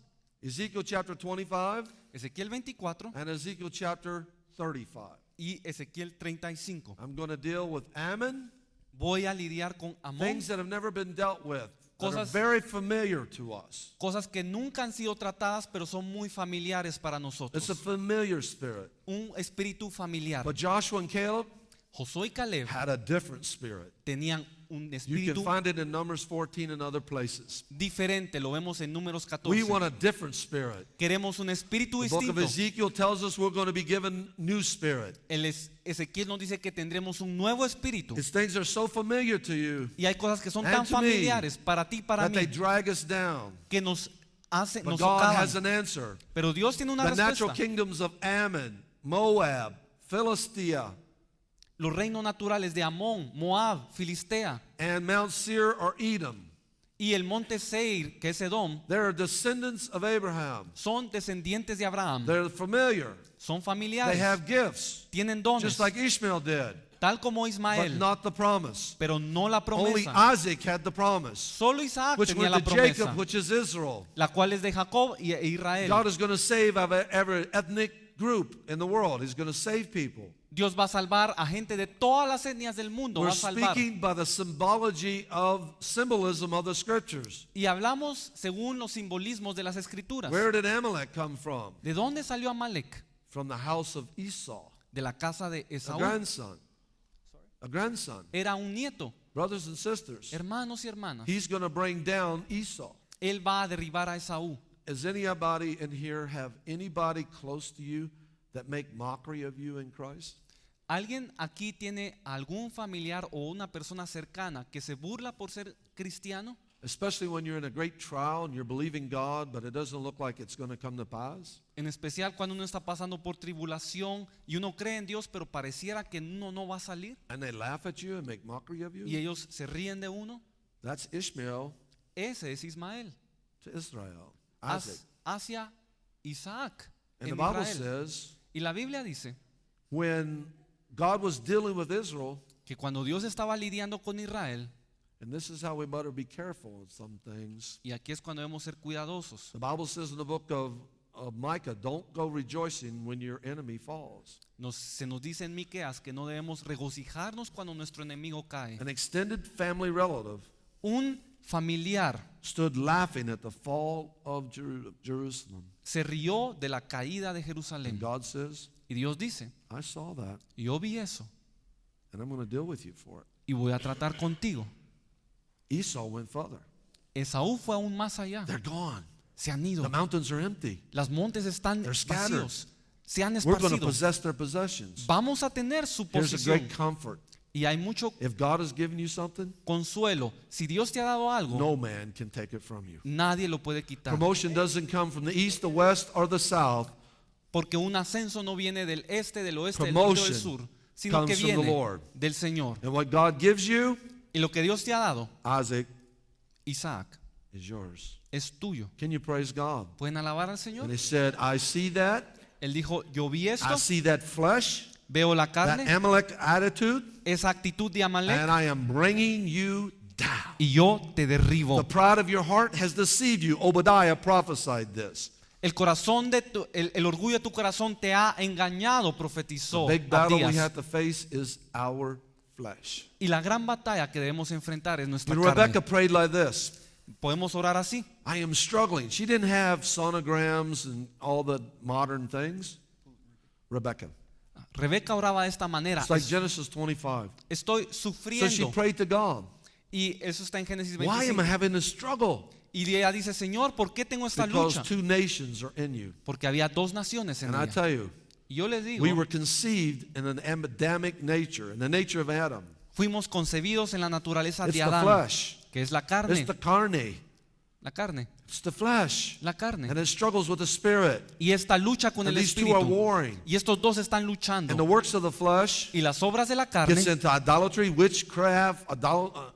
Ezekiel chapter 25 Ezequiel 24 and Ezekiel chapter 35. y Ezequiel 35. I'm going to deal with Ammon, Voy a lidiar con Amón, things that have never been dealt with, that are Cosas- very familiar to us. cosas que nunca han sido tratadas, pero son muy familiares para It's a nosotros. familiar spirit. Un espíritu familiar. But Joshua and Caleb Josué y Caleb had a different spirit. tenían un You espíritu can find it in Numbers 14 and other places. diferente. Lo vemos en Números We 14. want a different spirit. Queremos un espíritu The book of distinto. Ezekiel tells us we're going to be given new spirit. Ezequiel nos dice que tendremos un nuevo espíritu. His things are so familiar to you Y hay cosas que son And tan to me, familiares para ti, para that they mí, drag us down. que nos hacen, But nos God socavan. has an answer. Pero Dios tiene una The natural respuesta. kingdoms of Ammon, Moab, Philistia, Los reinos naturales de Amón, Moab, Filistea and Mount Seir or Edom. y el monte Seir, que es Edom, They're descendants of Abraham. son descendientes de Abraham. They're familiar. Son They familiares. have gifts, Tienen dones, just like Ishmael did, tal como but Ismael, not the promise. pero no la Only promesa. Isaac had the promise, Solo Isaac which tenía went la to promesa, Jacob, which is Israel. la cual es de Jacob y Israel. God is going to save every ethnic group in the world. He's going to save people. Dios va a salvar a gente de todas las etnias del mundo. Va We're a salvar. speaking by the symbolism of the scriptures. Y hablamos según los simbolismos de las escrituras. Where did Amalek come from? ¿De dónde salió Amalek? From the house of Esau, De la casa de a Esaú. grandson. A grandson. Era un nieto. Brothers and sisters, Hermanos y hermanas. he's going to bring down Esau. Él va a derribar a Esaú. Does anybody in here have anybody close to you that make mockery of you in Christ? ¿Alguien aquí tiene algún familiar o una persona cercana que se burla por ser cristiano? Especially when you're in a great trial and you're believing God, but it doesn't look like it's going to come to pass. En especial cuando uno está pasando por tribulación y uno cree en Dios, pero pareciera que uno no va a salir. And they laugh at you and make mockery of Y you. ellos se ríen de uno. That's Ishmael Ese es Ismael. to Israel, Isaac. Hacia Isaac. And the En Bible Israel. says Y la Biblia dice when God was dealing with Israel, que cuando Dios estaba lidiando con Israel, and this is how we better be careful of some things. y aquí es cuando debemos ser cuidadosos. The Bible says in the book of Micah, don't go rejoicing when your enemy falls. Se nos dice en Miqueas que no debemos regocijarnos cuando nuestro enemigo cae. An extended family relative Un familiar stood laughing at the fall of Jerusalem. se rió de la caída de And Jerusalén. God says, Y Dios dice, I saw that, yo vi eso and I'm going to deal with you for it. y voy a tratar contigo. Esau went further. Esaú fue aún más allá. They're gone. Se han The ido. mountains are empty. Las montes están They're scattered. vacíos. Se han We're going to esparcido. possess their possessions. Vamos a tener su Here's a posición. great comfort. Y hay mucho If God has given you something, consuelo. Si Dios te ha dado algo, no man can take it from you. nadie lo puede quitar. Promotion doesn't come from the east, the west, or the south. Porque un ascenso no viene del este, del oeste, del norte o del Promotion sur, sino que comes from the viene Lord. del Señor. And what God gives you, Y lo que Dios te ha dado, Isaac, Isaac, is yours. es tuyo. Can you praise God? ¿Pueden alabar al And Señor? he said, I see that. Él dijo, yo vi esto, I see that flesh, veo la that carne, Amalek attitude, esa actitud de Amalek, and I am bringing you down. y yo te The derribo. pride of your heart has deceived you. Obadiah prophesied this. El corazón de el orgullo de tu corazón te ha engañado, profetizó The big battle we Abdías. have to face is our flesh. Y la gran batalla que debemos enfrentar es nuestra When Rebecca carne. prayed like this, Podemos orar así. I am struggling. She didn't have sonograms and all the modern things. Rebecca. Rebeca oraba de esta manera. It's like Genesis 25. Estoy So she sufriendo. prayed to God. Y eso está en Génesis Why am I 25. having this struggle? Y ella dice, Señor, ¿por qué tengo esta Because lucha? two nations are in you. Porque había dos naciones en And I ella. tell you, Y yo les digo, we were conceived in an Adamic nature, in the nature of Adam. fuimos concebidos en la naturaleza It's de the Adán, flesh. que es la It's carne. the carne. La carne. It's the flesh. La carne. And it struggles with the spirit. Y esta lucha con And el these two are espíritu. warring. Y estos dos están And the luchando. works of the flesh Y las obras de la carne gets into idolatry, witchcraft,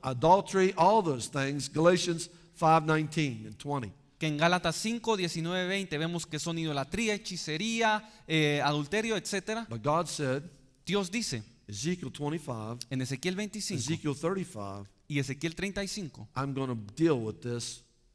adultery, all those things. Galatians 5:19 and 20. que en Gálatas 5, 19, 20 vemos que son idolatría, hechicería, adulterio, etc. But God said, Dios dice Ezekiel 25, en Ezequiel 25 Ezekiel 35, y Ezequiel 35, I'm going to deal with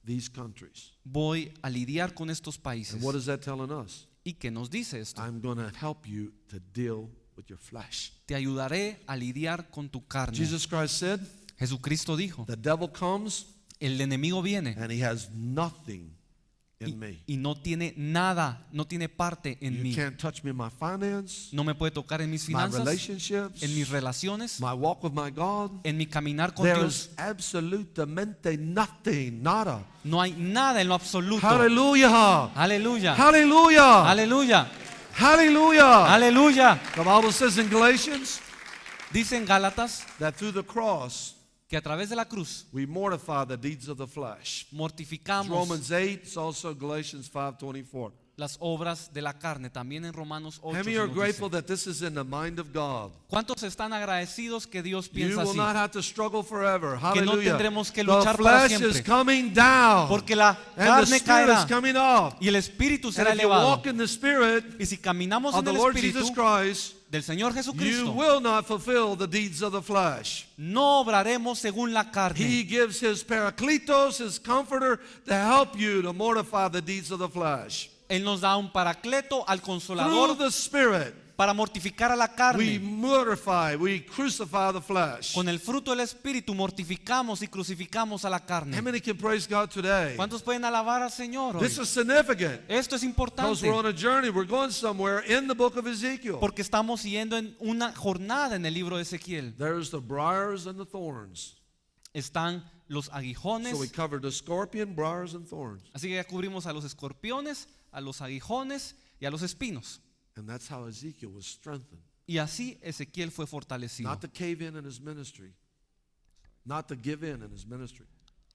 these countries. voy a lidiar con estos países. And what is that telling us? ¿Y qué nos dice esto? I'm going to help you to deal with your flesh. Te ayudaré a lidiar con tu carne. Jesus Christ said, Jesucristo dijo, the devil comes el enemigo viene and he has nothing in me. y no tiene nada, no tiene parte en You mí. can't touch me in my finance, No me puede tocar en mis my finanzas, relationships, en mis relaciones, my walk with my God. en mi caminar con There Dios. is absolutamente nothing, nada. No hay nada en lo absoluto. Hallelujah. Aleluya. Hallelujah. Aleluya. Hallelujah. Aleluya. The Bible says in Galatians Dice en Gálatas that through the cross que a través de la cruz we mortify the deeds of the flesh. It's mortificamos Romans 8, it's also Galatians 5:24. las obras de la carne. También en Romanos 8. How many se are nos grateful dice. that this is in the mind of God? ¿Cuántos están agradecidos que Dios You piensa will así? not have to struggle forever. Que no Hallelujah. tendremos que The luchar para flesh is siempre. coming down. Porque la And the carne spirit caerá is coming up. y el espíritu And será if you elevado. walk in the spirit Y si caminamos of en the el Lord espíritu Jesus Christ, del Señor you Jesucristo, will not fulfill the deeds of the flesh. no obraremos según la He carne. gives his paracletos, his comforter, to help you to mortify the deeds of the flesh. Él nos da un paracleto al Through consolador the spirit, para mortificar a la we carne. mortify, we crucify the flesh. Con el fruto del espíritu mortificamos y crucificamos a la How carne. many can praise God today? ¿Cuántos pueden alabar al Señor hoy? This is significant Esto es because importante we're on a journey. We're going somewhere in the book of Ezekiel. porque estamos siguiendo en una jornada en el libro de Ezequiel. There's the briars and the thorns. Están los aguijones. So we covered the scorpion, briars, and thorns. Así que ya cubrimos a los escorpiones, a los aguijones y a los espinos. And that's how Ezekiel was strengthened. Y así Ezequiel fue fortalecido. Not to cave in his ministry. Not to give in his ministry.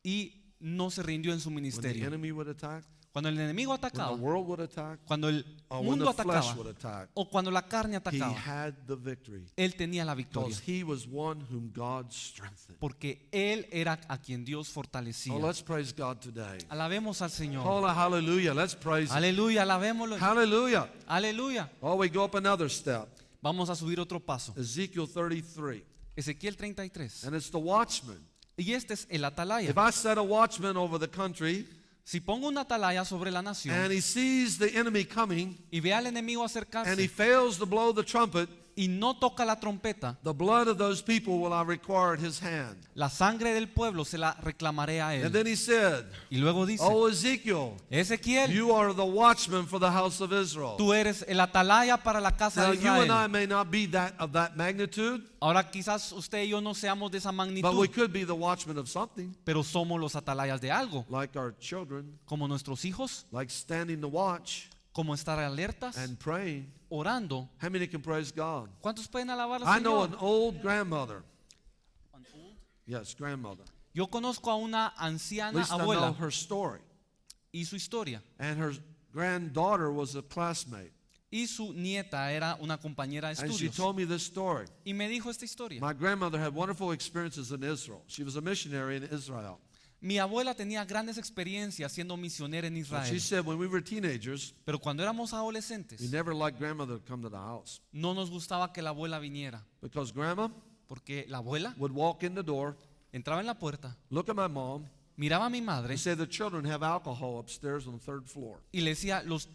Y no se rindió en su When the ministerio. enemy would attack, Cuando el enemigo when the atacaba, world would attack, cuando el or when mundo the flesh atacaba would attack, o cuando la carne he atacaba, had the victory. él tenía la victoria. Because he was one whom God strengthened. Porque él era a quien Dios fortalecía. Oh, let's praise God today. Alabemos al Señor. Oh, hallelujah. Let's praise him. Aleluya, alabémoslo. Hallelujah. Aleluya. Oh, we go up another step. Vamos a subir otro paso. Ezekiel 33. Ezequiel 33. And it's the watchman. Y este es el atalaya. If I set a watchman over the country Si pongo una atalaya sobre la nación and he sees the enemy coming y ve al enemigo and he acercarse fails to blow the trumpet, y no toca la trompeta, the blood of those people will I require at his hand. la sangre del pueblo se la reclamaré a And él. then he said, Y luego dice, Oh, Ezekiel, Ezequiel, you are the watchman for the house of Israel. tú eres el atalaya para la casa Now, de you and I Israel. may not be of that magnitude, Ahora quizás usted y yo no seamos de esa but we magnitud, could be the watchmen of something, pero somos los atalayas de algo, like our children, como nuestros hijos, like standing to watch como estar alertas, and praying. orando. How many can praise God? ¿Cuántos pueden alabar al I know an Señor? old grandmother. Yes, grandmother. Yo conozco a una At anciana least I know abuela her story. y su historia. And her granddaughter was a classmate. Y su nieta era una compañera de And she estudios. told me this story. Y me dijo esta historia. My grandmother had wonderful experiences in Israel. She was a missionary in Israel. Mi abuela tenía grandes experiencias siendo misionera en But she Israel, said when we were teenagers, pero cuando éramos we adolescentes never liked grandmother to come to the house. no nos gustaba que la abuela viniera, Because grandma porque la abuela would walk in the door, entraba en la puerta, look at my mom, miraba a mi madre and say the children have alcohol upstairs on the third floor. y le decía, los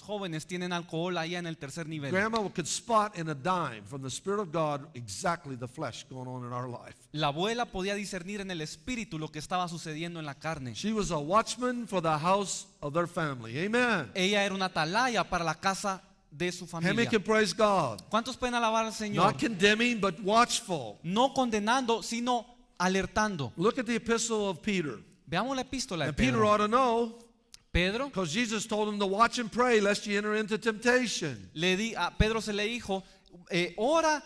jóvenes tienen alcohol allá en el tercer nivel. Grandma could spot in a dime from the Spirit of God exactly the flesh going on in our life. La abuela podía discernir en el espíritu lo que estaba sucediendo en la carne. She was a watchman for the house of their family. Amen. Ella era una atalaya para la casa de su How many familia. can praise God? ¿Cuántos pueden alabar al Señor? Not condemning, but watchful. No condenando, sino alertando. Look at the epistle of Peter. Veamos la epístola de And Peter Pedro. ought to know, Pedro because Jesus told him to watch and pray lest you enter into temptation. a Pedro se le dijo, ora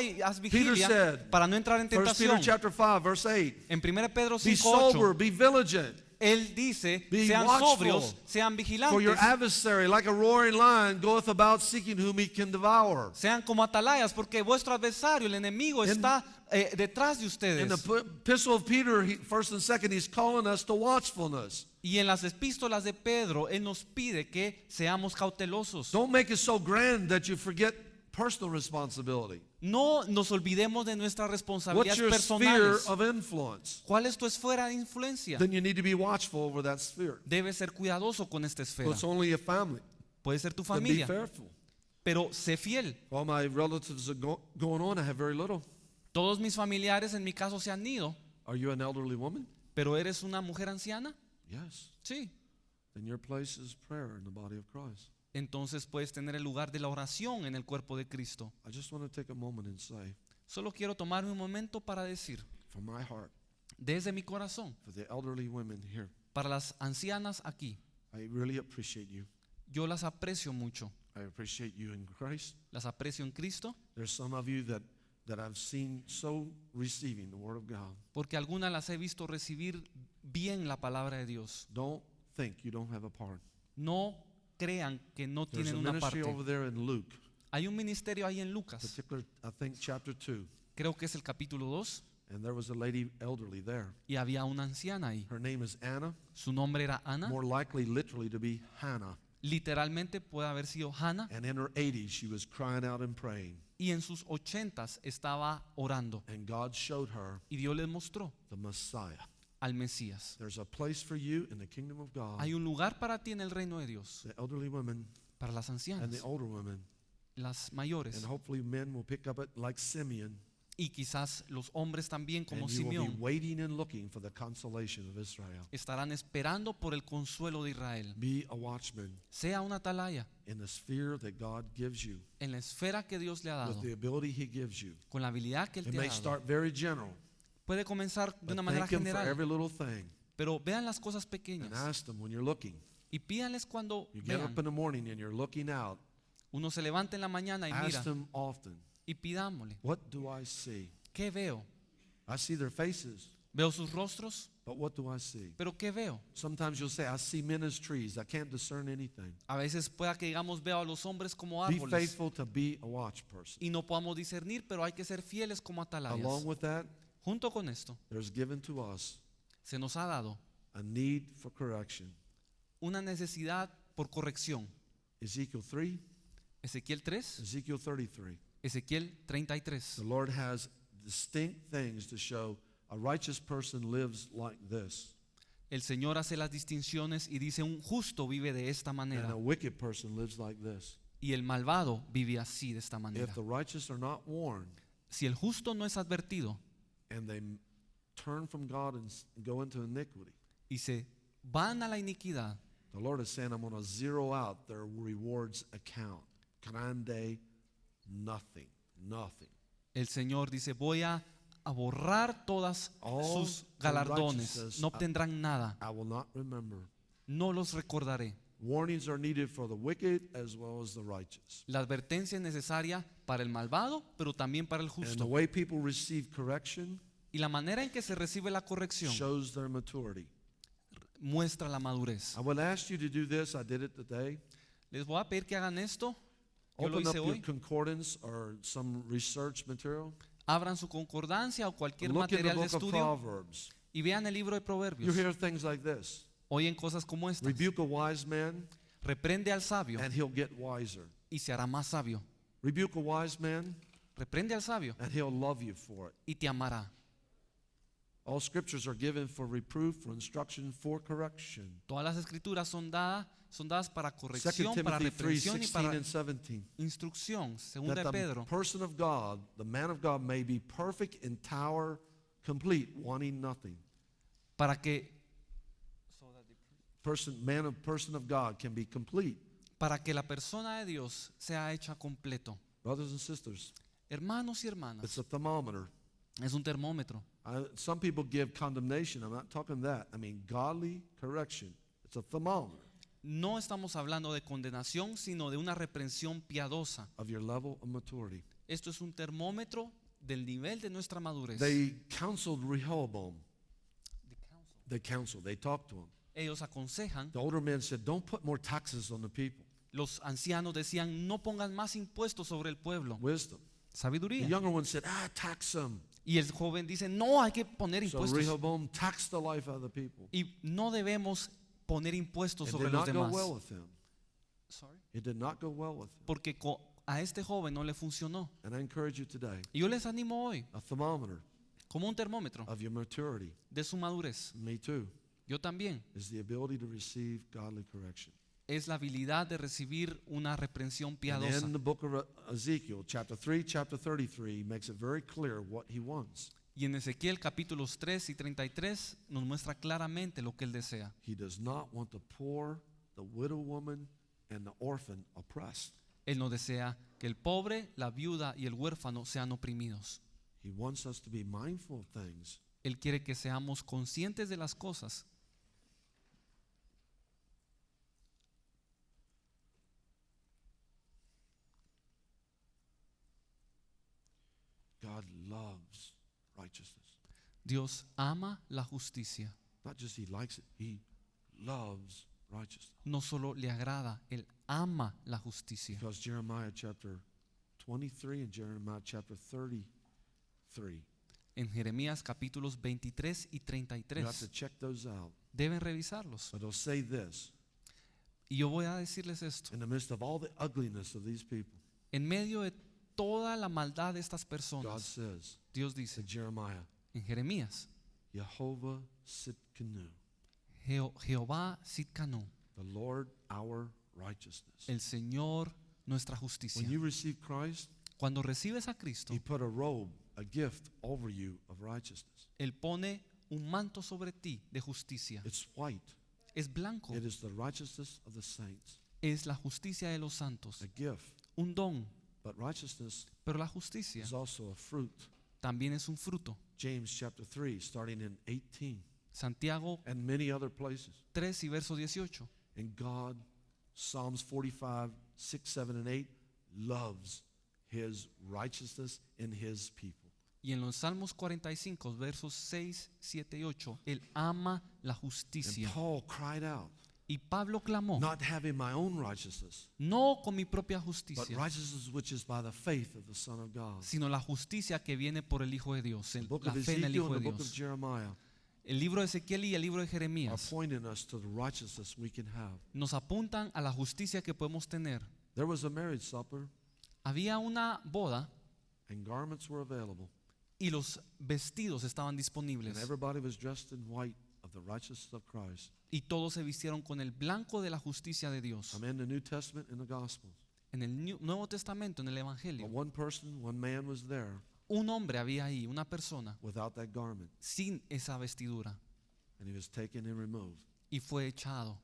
y haz vigilia said, para no entrar en 1 Peter tentación. chapter 5, verse 8. En 1 Pedro Be 5:8 sober, be vigilant. él dice, Be sean watchful, sobrios, sean For your vigilantes, adversary, like a roaring lion, goeth about seeking whom he can devour. sean como atalayas, porque vuestro adversario, el enemigo, está detrás de In ustedes. the epistle of Peter, first and second, he's calling us to watchfulness. Y en las epístolas de Pedro, él nos pide que seamos cautelosos. Don't make it so grand that you forget personal responsibility. No nos olvidemos de nuestras What's responsabilidades your sphere personales. of influence? ¿Cuál es tu esfera de influencia? Then you need to be watchful over that sphere. Debes ser cuidadoso con esta So esfera. it's only a family. Puede ser tu Then be familia, fearful. pero sé fiel. All my relatives are going on. I have very little. Todos mis familiares en mi caso se han ido, Are you an elderly woman? pero ¿eres una mujer anciana? Yes. Sí. Then your place is prayer in the body of Christ. Entonces puedes tener el lugar de la oración en el cuerpo de Cristo. I just want to take a moment and say, Solo quiero tomarme un momento para decir, from my heart, desde mi corazón, for the elderly women here, para las ancianas aquí, I really appreciate you. yo las aprecio mucho. I appreciate you in Christ. Las aprecio en Cristo, There's some of you that I've seen so receiving the Word of God. porque algunas las he visto recibir bien la palabra de Dios. Don't think you don't have a part. No crean que no There's tienen a una ministry parte. over there in Luke, Hay un ministerio ahí en Lucas, particular, I think chapter 2, creo que es el capítulo 2, and there was a lady elderly there. y había una anciana ahí. Her name is Anna, Su nombre era Ana, more likely literally to be Hannah. literalmente puede haber sido Hannah, And in her 80s, she was crying out and praying. y en sus 80s estaba orando. And God showed her Y Dios le mostró the Messiah. al Mesías. There's a place for you in the kingdom of God. Hay un lugar para ti en el reino de Dios, The elderly women para las and the ancianas, older women. las And mayores, hopefully men will pick up it like Simeon. y quizás los hombres también como And you will be Simeón waiting and looking for the consolation of Israel. estarán esperando por el consuelo de Israel. Be a watchman Sea una atalaya in the sphere that God gives you, en la esfera que Dios le ha with dado, the ability He gives you. con la habilidad que Él It te ha may dado. start very general, Puede comenzar de but una manera thank Him for general, every little thing. pero vean las cosas And pequeñas ask Him when you're looking. y pídanles cuando You get vean. up in the morning and you're looking out. Uno se levanta en la mañana y mira Ask Him often, y pidámosle, what do I see? ¿qué veo? I see their faces, ¿Veo sus rostros? but what do I see? ¿Pero qué veo? Sometimes you'll say, I see men as trees. I can't discern anything. A veces pueda que digamos veo a los hombres como Be árboles faithful to be a watch person. y no podamos discernir, pero hay que ser fieles como atalayas. Along with that, Junto con esto, there's given to us se nos ha dado a need for correction. una necesidad por corrección. Ezekiel 3, Ezequiel 3, Ezekiel 33. Ezequiel 33. The Lord has distinct things to show a righteous person lives like this, El Señor hace las distinciones y dice un justo vive de esta and manera a wicked person lives like this. y el malvado vive así de esta manera. If the righteous are not warned Si el justo no es advertido and they turn from God and go into iniquity, y se van a la iniquidad, the Lord is saying, I'm going to zero out their rewards account. Grande, nothing, nothing. el Señor dice voy a borrar todas All sus the galardones, righteousness no obtendrán nada, I will not remember. no los recordaré. Warnings are needed for the wicked as well as the righteous. La advertencia es necesaria para el malvado, pero también para el And the justo. way people receive correction Y la manera en que se recibe la corrección shows their maturity. muestra la madurez. I would ask you to do this. I did it today. Les voy a pedir que hagan esto. Yo lo Open up hice your hoy. concordance or some research material. Abran su concordancia o cualquier Look in the material de book of estudio Proverbs. Y vean el libro de You Proverbios. hear things like this. Oyen cosas como estas. Rebuke a wise man, Reprende al sabio and he'll get wiser. y se hará más sabio. Rebuke a wise man, Reprende al sabio and he'll love you for it. y te amará. All scriptures are given for reproof, for instruction, for correction. Todas las escrituras son dadas para 2 corrección, para Timothy 3, reprensión y 16 para and 17. instrucción. Segunda That de the Pedro. person of God, the man of God, may be perfect, entire, complete, wanting nothing. Para que Person of God can be complete. la persona de Dios sea hecha completo. Brothers and sisters, Hermanos y it's hermanas, a thermometer. es un termómetro. Some people give condemnation. I'm not talking that. I mean godly correction. It's a thermometer No estamos hablando de condenación, sino de una reprensión piadosa. of your level of maturity. Esto es un termómetro del nivel de nuestra madurez. They counseled Rehoboam. They talked to him. Ellos aconsejan. The older men said, don't put more taxes on the people. Los ancianos decían, no pongan más impuestos sobre el pueblo. Wisdom. The Sabiduría. younger one said, tax them. Y el joven dice, no hay que poner So impuestos. Rehoboam taxed the life out of the people. Y no debemos poner impuestos It sobre did los not go demás. well with him. It did not go well with him. Porque a este joven no le funcionó. And I encourage you today, Y yo les animo hoy, a thermometer como un termómetro of your maturity, de su madurez. me too, Yo también. is the ability to receive godly correction. Es la habilidad de recibir una reprensión And piadosa. in the book of Ezekiel, chapter 3, chapter 33, he makes it very clear what he wants. Y en Ezequiel capítulos 3 y 33 nos muestra claramente lo que él desea. He does not want the poor, the widow woman, and the orphan oppressed. Él no desea que el pobre, la viuda y el huérfano sean oprimidos. He wants us to be mindful of things. Él quiere que seamos conscientes de las cosas. God loves righteousness. Dios ama la justicia. Not just he likes it, he loves righteousness. No solo le agrada, él ama la justicia. Because Jeremiah chapter 23 and Jeremiah chapter 33, En Jeremías capítulos 23 y you have to 33 check those out. deben revisarlos. But it'll say this, Y yo voy a decirles esto. in the midst of all the ugliness of these people, En medio de toda la maldad de estas God personas, says Dios to dice Jeremiah, en Jeremías, Jehovah Sitkanu, Jehová Sitkanu, the Lord our righteousness. el Señor nuestra When justicia. you receive Christ, Cuando recibes a Cristo, he put a robe, a gift over you of righteousness. Él pone un manto sobre ti de justicia. It's white. Es blanco, It is the righteousness of the saints, es la justicia de los santos, a gift. un don. But righteousness Pero la justicia is also a fruit. también es un fruto. James chapter 3, starting in 18, Santiago and many other places. 3 y verso 18. And God, Psalms 45, 6, 7, and 8, loves his righteousness in his people. Y en los Salmos 45, versos 6, 7 y 8, Él ama la And justicia. Paul cried out, Y Pablo clamó, not having my own righteousness, no con mi propia but justicia, righteousness which is by the faith of the Son of God. sino la justicia que viene por el Hijo de Dios, The book la of fe en el Ezekiel Hijo and de the book of Dios. Jeremiah El libro de Ezequiel y el libro de are Jeremías pointing us to the righteousness we can have. nos apuntan a la justicia que podemos tener. There was a marriage supper, Había una boda and garments were available, y los vestidos estaban and disponibles. everybody was dressed in white of the righteousness of Christ. Y todos se vistieron con el blanco de la justicia de Dios. I'm in the New Testament and the Gospels. En el Nuevo Testamento, en el But Evangelio, one man was there un hombre había ahí, una persona, without that garment, sin esa vestidura, and he was taken and removed. y fue echado.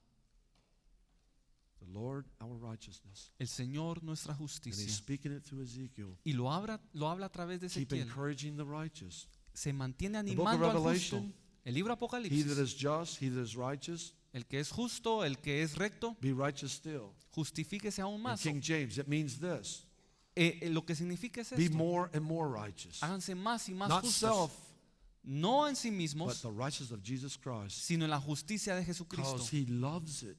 The Lord, our righteousness. El Señor, nuestra And he's justicia. speaking it through Ezekiel. Y lo habla a través de Keep Ezequiel. encouraging the righteous. Se mantiene The book of animando al justo. Revelation, El libro He that Apocalipsis, is just, he that is righteous, el que es justo, el que es recto, be righteous still. justifíquese aún In más. King James, it means this. Lo que significa es Be esto. more and more righteous. Háganse más y más Not justos. self, No en sí but mismos, the righteousness of Jesus Christ. sino en la justicia de Jesucristo. Because he loves it.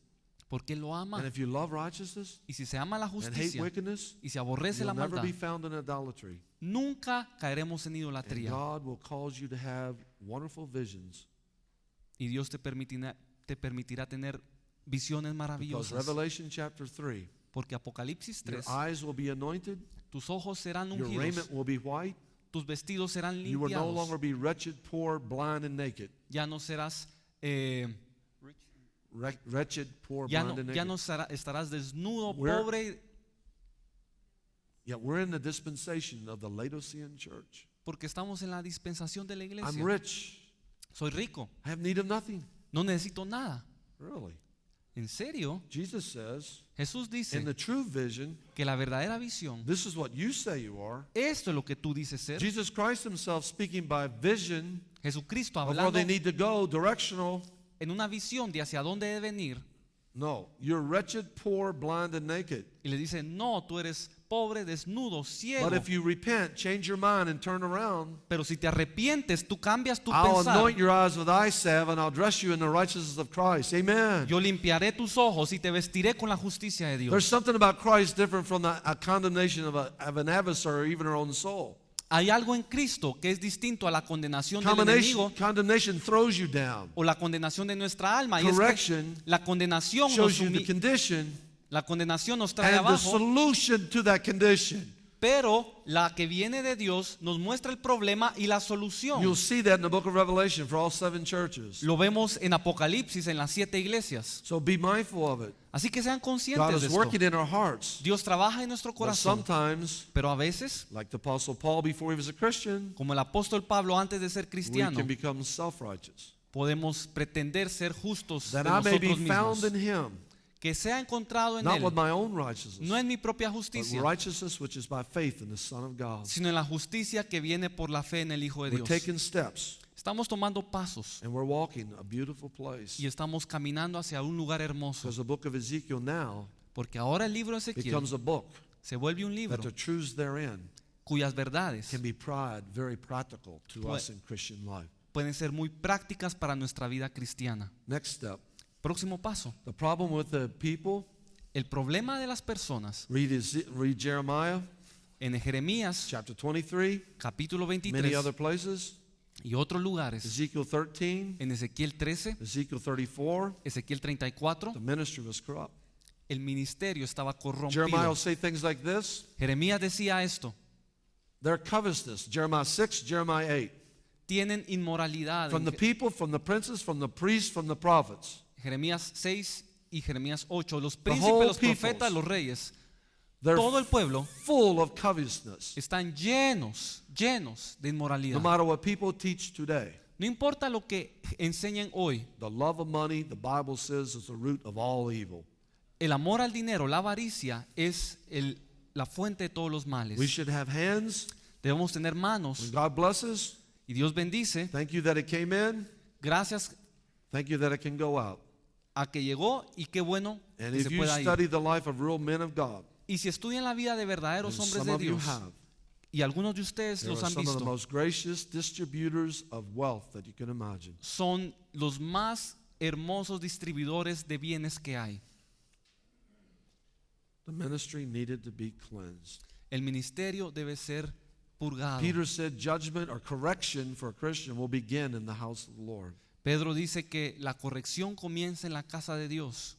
Porque Él lo ama. And if you love righteousness Y si se ama la and hate justicia wickedness, y se aborrece you'll la never maldad, be found in idolatry. nunca caeremos en And idolatría. God will cause you to have wonderful visions Y Dios te permitirá tener visiones Because maravillosas. Revelation chapter 3, Porque Apocalipsis your 3, eyes will be anointed, tus ojos serán your ungidos, raiment will be white, tus vestidos serán you will no longer limpiados. be wretched, poor, blind, and naked. Ya no serás, Wretched, poor, ya blind, and no naked. estarás desnudo, We're- pobre, Yet we're in the dispensation of the Laodicean church. porque estamos en la dispensación de la I'm iglesia. rich. Soy rico, I have need of nothing. no necesito nada. Really. ¿En serio? Jesus says, Jesús in dice the true vision, que la verdadera visión, this is what you say you are. esto es lo que tú dices ser. Jesus Christ himself speaking by vision Jesucristo of where hablando they need to go, directional. en una visión de hacia dónde deben ir. No, you're wretched, poor, blind, and naked. Y le dice, no, tú eres pobre, desnudo, ciego. But if you repent, change your mind, and turn around, Pero si te arrepientes, tú cambias tu I'll pensar. anoint your eyes with eye salve, and I'll dress you in the righteousness of Christ. Amen. Yo limpiaré tus ojos y te vestiré con la justicia de There's Dios. something about Christ different from a condemnation of an adversary or even our own soul. Hay algo en Cristo que es distinto a la condenación del enemigo Condemnation throws you down. o la condenación de nuestra alma. Y es que Correction la condenación shows you the nos condition trae and the abajo, solution to that condition. pero la que viene de Dios nos muestra el problema y la You'll solución. see that in the book of Revelation for all 7 churches. Lo vemos en Apocalipsis en las 7 iglesias. So be mindful of it. Así que sean God conscientes de is esto. working in our hearts. Dios trabaja en nuestro But corazón, sometimes, pero a veces, like the Apostle Paul before he was a Christian, como el apóstol Pablo antes de ser we cristiano, can become self-righteous. podemos pretender ser justos de That I may be nosotros found mismos. in him, Que sea encontrado en not Él, with my own righteousness, no en mi propia but justicia, righteousness which is by faith in the Son of God. sino en la justicia que viene por la fe en el Hijo de We're Dios. taking steps Estamos tomando pasos and we're walking a beautiful place. y estamos caminando hacia un lugar hermoso, Because the book of Ezekiel now porque ahora el libro de Ezequiel becomes a book se vuelve un libro that the truths therein cuyas verdades can be very practical to us in Christian life. pueden ser muy prácticas para nuestra vida cristiana. Next step. Próximo paso. The problem with the people, El problema de las personas read Jeremiah en Jeremías chapter 23, capítulo many 23 other places, y otros lugares, Ezekiel 13, en Ezequiel 13, Ezekiel 34, Ezequiel 34, the ministry was corrupt. el ministerio estaba Jeremiah corrompido. will say things like this. Jeremías decía esto: Their covetousness, Jeremiah 6, Jeremiah 8. tienen inmoralidad. From the people, from the princes, from the priests, from the prophets. Jeremías 6 y Jeremías 8, los whole príncipes, los peoples. profetas, los reyes, They're todo el pueblo full of covetousness. están llenos de No inmoralidad. matter what people teach today, No importa lo que enseñen hoy, the love of money, the Bible says, is the root of all evil. el amor al dinero, la avaricia, es la fuente de todos los males. We should have hands. Debemos tener When manos God blesses, y Dios bendice. thank you that it came in. Gracias Thank you that it can go out. a que llegó y qué bueno And que if se you pueda ir. study the life of real men of God, Y si estudian la vida de verdaderos and hombres some de of you Dios, have, y algunos de ustedes there los are han some of the visto, most gracious distributors of wealth that you can imagine. son los más hermosos distribuidores de bienes que hay. The ministry needed to be cleansed. El ministerio debe ser purgado. Peter said judgment or correction for a Christian will begin in the house of the Lord. Pedro dice que la corrección comienza en la casa de Dios.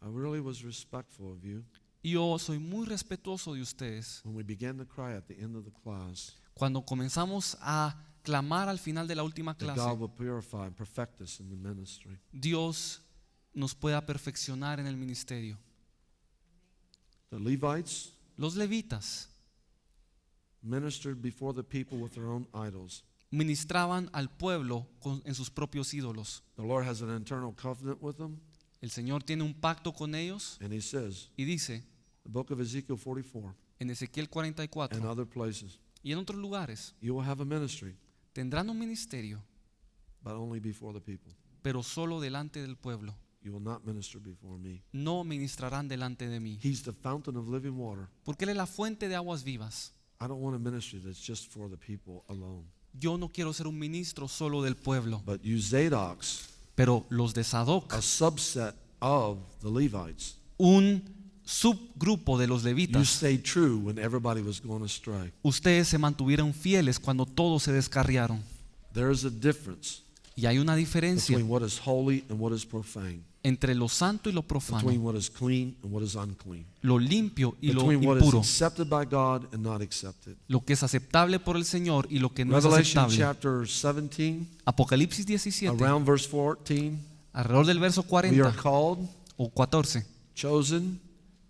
I really was respectful of you Y yo soy muy respetuoso de ustedes. when we began to cry at the end of the class Cuando comenzamos a clamar al final de la última that God clase, will purify and perfect us in the ministry. Dios nos pueda perfeccionar en el ministerio. The Levites Los levitas ministered before the people with their own idols. ministraban al pueblo en sus propios ídolos. The Lord has an internal covenant with them, El Señor tiene un pacto con ellos and He says, y dice the book of Ezekiel 44 en Ezequiel and 44 other places, y en otros lugares, you will have a ministry, tendrán un ministerio, but only before the people. pero solo delante del pueblo. You will not minister before me. No ministrarán delante de mí, He's the fountain of living water. porque Él es la fuente de aguas vivas. I don't want a ministry that's just for the people alone. Yo no quiero ser un ministro solo del pueblo, But you Zadoks, pero los de Sadoc, a subset of the Levites, un subgrupo de los you levitas, stayed true when everybody was going astray. ustedes se mantuvieron fieles cuando todos se descarriaron. There is a difference Y hay una diferencia between what is holy and what is profane, entre lo santo y lo profano, between what is clean and what is unclean, lo limpio y lo between what is impuro, accepted by God and not accepted. lo que es aceptable por el Señor y lo que no es Revelation aceptable. chapter 17, Apocalipsis 17, around verse 14, alrededor del verso we are 40 called, o 14, chosen,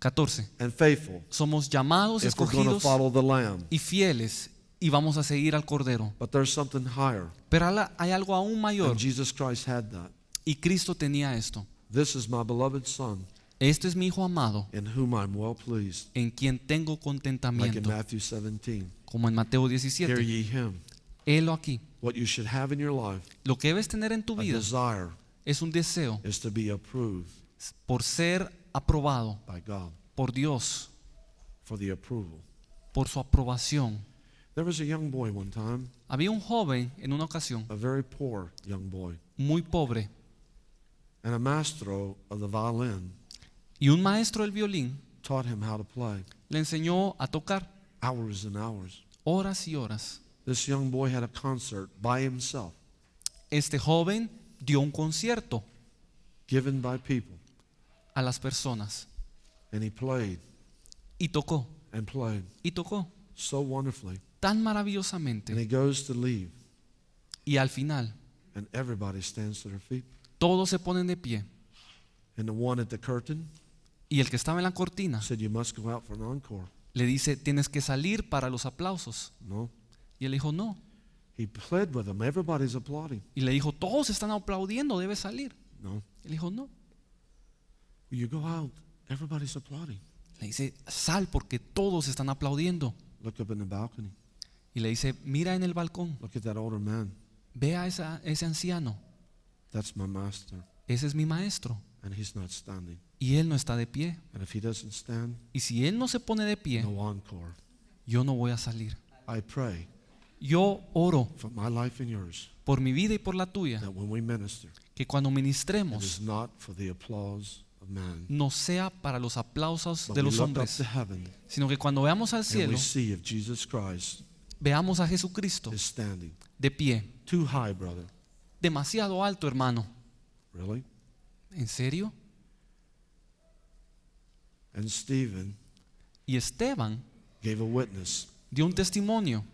14, and faithful somos llamados, if we're going to escogidos follow the Lamb. y fieles y vamos a seguir al Cordero. But there's something higher, Pero hay algo aún mayor and Jesus Christ had that. y Cristo tenía esto. This is my beloved Son, Este es mi Hijo amado, in whom I'm well pleased. en quien tengo Like in contentamiento, Matthew 17. como en Mateo Hear 17. ye him. Helo aquí. What you should have in your life, Lo que debes tener en tu a vida desire, es un deseo is to be approved por ser aprobado by God, por Dios, for the approval. por su aprobación. There was a young boy one time, Había un joven en una ocasión, a very poor young boy, muy pobre, and a maestro of the violin y un maestro del violín taught him how to play, le enseñó a tocar hours and hours. horas y horas. This young boy had a concert by himself, Este joven dio un concierto given by people, a las personas and he played y tocó and played so wonderfully. tan And maravillosamente, he goes to leave, y al final and everybody stands to their feet. todos se ponen de pie, And the one at the curtain y el que estaba en la cortina said, "You must go out for an encore." le dice: tienes que salir para los aplausos. No. Y él dijo: no. He pled with them. Everybody's applauding. Y le dijo: todos están aplaudiendo, debes salir. No. Él dijo: no. You go out. Everybody's applauding. Le dice: sal porque todos están aplaudiendo. Look up in the balcony. Y le dice: mira en el balcón, Look at that older man. ve a ese anciano, That's my master. ese es mi maestro. And he's not standing. Y él no está de pie. And if he doesn't stand, Y si él no se pone de pie, no encore. yo no voy a salir. I pray Yo oro for my life and yours por mi vida y por la tuya, that when we minister, que cuando it is ministremos not for the applause of man, no sea para los aplausos but de we los look up hombres, to heaven sino que cuando veamos al and cielo, we see if Jesus Christ veamos a Jesucristo is standing. de pie. Too high, brother. Demasiado alto, hermano. Really? ¿En serio? And Stephen Y Esteban gave a witness. dio un testimonio.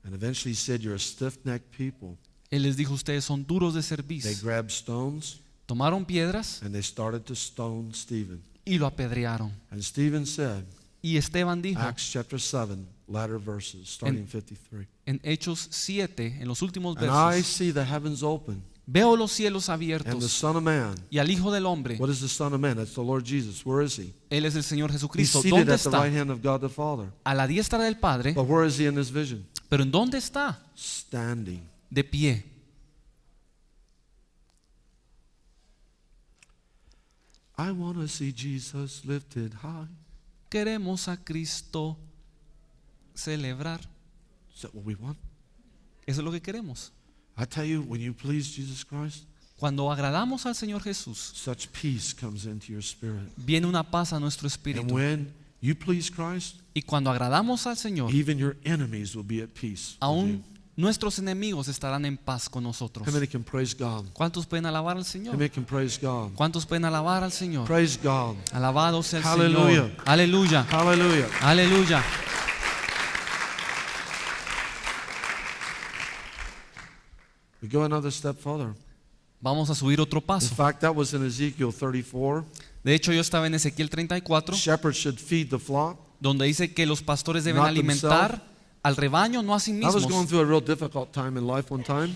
And eventually he said, "You're a stiff-necked people." Él les dijo: ustedes son duros de They cerviz. grabbed stones Tomaron piedras and they started to stone Stephen. y lo apedrearon. And Stephen said, Y Esteban dijo Acts chapter 7, latter verses, starting 53. en Hechos 7, en los últimos And I versos: see the heavens open, veo los cielos and the abiertos Son of Man. y al Hijo del Hombre. What is the Son of Man? That's the Lord Jesus. Where is he? Él es el Señor He's Jesucristo. seated ¿Dónde at the right está? hand of God the Father. A la diestra del Padre. But where is he in this vision? ¿Pero en dónde está? Standing. De pie. I want to see Jesus lifted high. Queremos a Cristo celebrar. Is that what we want? Eso es lo que queremos. I tell you, when you please Jesus Christ, Cuando agradamos al Señor Jesús, such peace comes into your spirit. viene una paz a nuestro And espíritu. when you please Christ, Y cuando agradamos al Señor, even your enemies will be at peace with you. aún nuestros enemigos estarán en paz con nosotros. How many can praise God? ¿Cuántos pueden alabar al How Señor? many can praise God? ¿Cuántos pueden alabar al Señor? Praise God. Alabado sea el Hallelujah. Señor. Aleluya. Hallelujah. Aleluya. We go another step further. Vamos a subir otro In paso. fact, that was in Ezekiel 34. De hecho, yo estaba en Ezequiel 34, Shepherds should feed the flock. donde dice que los pastores deben Not alimentar al rebaño, no a sí I was going mismos. through a real difficult time in life one time.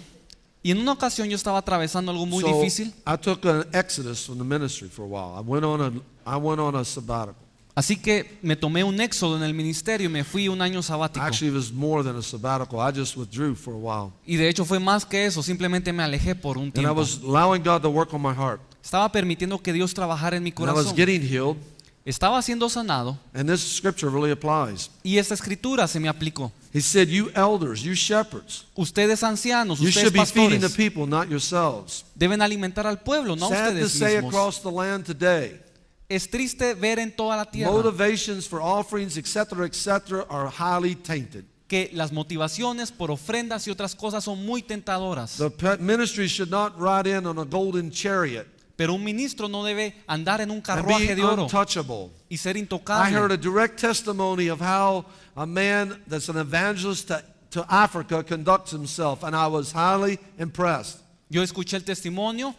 Y en una ocasión yo estaba atravesando algo muy So difícil. I took an exodus from the ministry for a while. I went on a sabbatical. Así que me tomé un éxodo en el ministerio y me fui un año sabático. Actually, it was more than a sabbatical. I just withdrew for a while. Y de hecho fue más que eso, simplemente me alejé por un And I tiempo. was allowing God to work on my heart. Estaba permitiendo que Dios trabajara en mi And I was corazón. getting healed. Estaba siendo sanado And this scripture really applies. y esta escritura se me aplicó. He said, "You elders, you shepherds, Ustedes ancianos, you ustedes should be feeding the pastores, people, not yourselves." deben alimentar al pueblo, no a Sad to ustedes say, mismos. across the land today, Es triste ver en toda la tierra motivations for offerings, etc., are highly tainted. que las motivaciones por ofrendas y otras cosas son muy tentadoras. The ministry should not ride in on a golden chariot Pero un ministro no debe andar en un and carruaje be de oro untouchable. y ser I heard intocable. a direct testimony of how a man that's an evangelist to Africa conducts himself, and I was highly impressed. Yo escuché el testimonio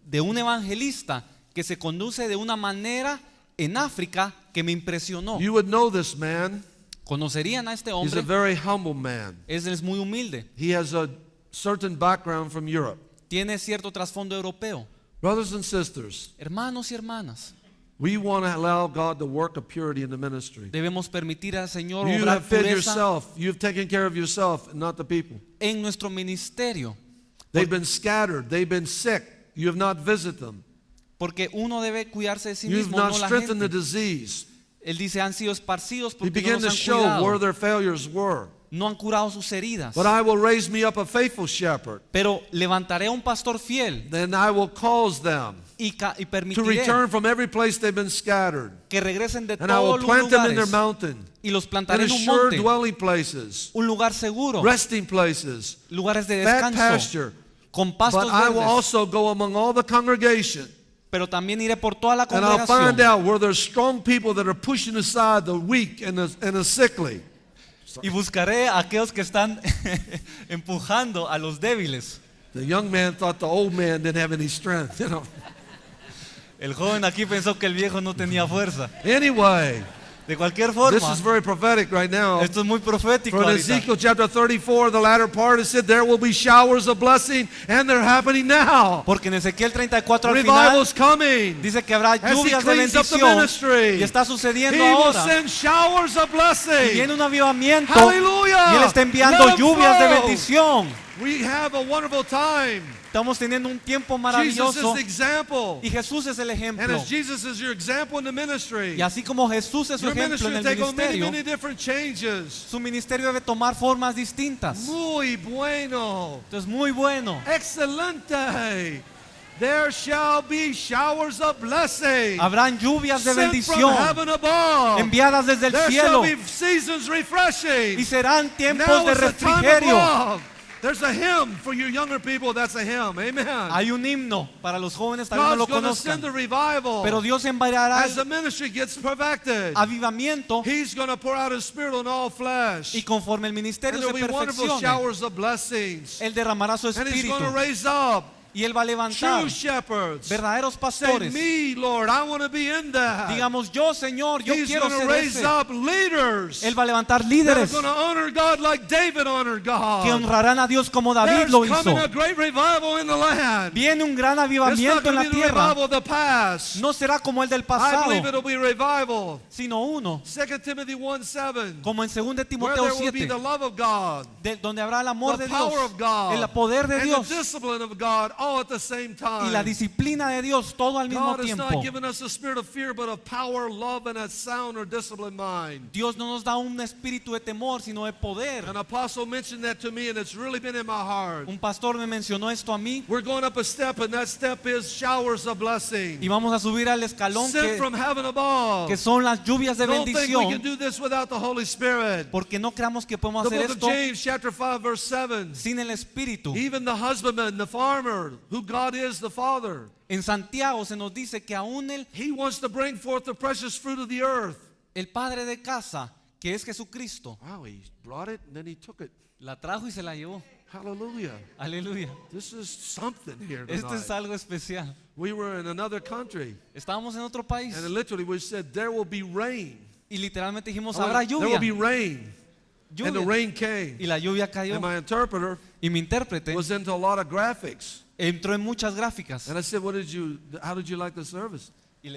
de un evangelista que se conduce de una manera en África que me impresionó. You would know this man. ¿Conocerían a este He's a hombre? very humble man. Él es muy humilde. He has a certain background from Europe. Tiene cierto trasfondo europeo. Brothers and sisters, Hermanos y hermanas, we want to allow God to work a purity in the ministry. debemos permitir al Señor You obrar have fed pureza yourself. You've taken care of yourself and not the people. en nuestro ministerio. They've been scattered. They've been sick. You have not visited them. Porque uno debe cuidarse de sí You've mismo, not no la strengthened the gente. disease. Él dice, han sido esparcidos He porque no began los to han show where cuidado. their failures were. No han curado sus heridas. But I will raise me up a faithful shepherd. Pero levantaré a un pastor fiel Then I will cause them y to permitiré return from every place they've been scattered. que regresen de And I will todos los plant them in their lugares mountain, y los in plantaré en un assured monte, dwelling places, un lugar seguro, resting places, lugares de fat descanso, pasture. con pastos But I will verdes. also go among all the congregation, Pero también iré por toda la and I'll find congregación out where there's strong people that are pushing aside the weak and the sickly. y buscaré a aquellos que están empujando a los débiles. The young man thought the old man didn't have any strength, you know. El joven aquí pensó que el viejo no tenía fuerza. Anyway, De cualquier this forma, is very prophetic right now. esto es muy profético For in ahorita. Ezekiel chapter 34, the latter part, it said there will be showers of blessing, and they're happening now. Porque en Ezequiel 34 al final Revival's coming. dice que habrá As he lluvias de cleans up the bendición ministry, y está He sucediendo will ahora. send showers of Y blessing. viene un avivamiento Hallelujah. y Él está enviando Let 'em lluvias de flow. bendición. We have a wonderful time. Estamos teniendo un tiempo Jesus is maravilloso the example. y Jesús es el And ejemplo. as Jesus is your example in the ministry, Y así como Jesús es su your ejemplo ministry en will el take on many, ministerio, many different changes. su ministerio debe tomar formas distintas. Muy bueno. Entonces, muy bueno. Excelente. There shall be showers of blessing. Habrán lluvias de Sent from bendición heaven above. enviadas desde el There cielo shall be seasons refreshing. y serán tiempos Now de is the time of refrigerio. love. There's a hymn for you younger people. That's a hymn. Amen. Hay un himno para los jóvenes, tal vez no God's lo going to conozcan, send a revival. pero Dios enviará As the el ministry gets perfected, avivamiento He's going to pour out His Spirit on all flesh. y conforme el ministerio And se there'll be wonderful perfeccione, showers of blessings. Él derramará su And He's going to espíritu raise up y Él va a levantar true shepherds. verdaderos Say, pastores. me, Lord, I want to be in that. Digamos, yo Señor, yo He's quiero going to ser raise ese. up leaders Él va a levantar that are líderes going to honor God like David honored que God. honrarán a Dios como David There's lo coming hizo. a great revival in the land. Viene un gran It's not avivamiento en going la to be the tierra. revival of the past. No será como el del I pasado, believe it'll be revival. sino uno, 2 Timothy 1:7. como en 2 Where Timoteo there will be 7, the love of God, donde habrá el amor the de Dios, power of God, el poder de and Dios the discipline of God all at the same y la time. disciplina de Dios, todo al mismo God has tiempo. not given us a spirit of fear, but of power, love, and a sound or disciplined mind. Dios no nos da un espíritu de temor, sino de poder. An apostle mentioned that to me, and it's really been in my heart. Un pastor me mencionó esto a mí We're going up a step, and that step is showers of blessing. y vamos a subir al escalón Sent from heaven above. que son las lluvias de Don't think we can bendición, do this without the Holy Spirit. porque no creamos que podemos The hacer book of esto James, chapter 5, verse 7. sin el espíritu. Even the husbandman, the farmer, who God is, the Father, En Santiago se nos dice que aún He wants to bring forth the precious fruit of the earth. el padre de casa, que es Jesucristo, Wow, He brought it and then He took it. la trajo y se la llevó. Hallelujah. Aleluya. This is something here Esto es tonight. algo especial. We were in another country, Estábamos en otro país and literally we said, there will be rain. y literalmente dijimos, I habrá went, there will be lluvia. rain. And the Lluvia. rain came. Y la lluvia cayó. And my interpreter Y mi intérprete was into a lot of graphics. entró en muchas gráficas. And I said, how did you like the service? Y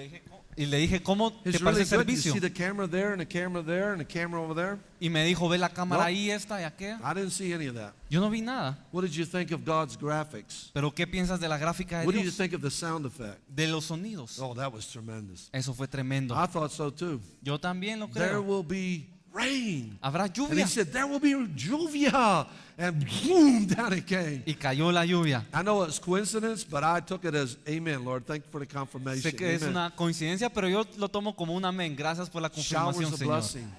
le dije, ¿cómo te It's parece really el good. You servicio? see the camera there and the camera there and the camera over there? Y me dijo, ve la cámara No. ahí, esta y aquella. I didn't see any of that. Yo no vi nada. What did you think of God's graphics? Pero ¿qué piensas de la gráfica de What do you Dios? think of the sound effect? De los sonidos. Oh, that was tremendous. Eso fue tremendo. I thought so too. Yo también lo There creo. will be rain. Habrá And he lluvia. said, there will be lluvia. And boom, down it came. Y cayó la lluvia. I know it's coincidence, but I took it as amen, Lord. Thank you for the confirmation. Sé que es Amen. una coincidencia, pero yo lo tomo como un amén. Gracias por la confirmación, Showers of Señor. blessing.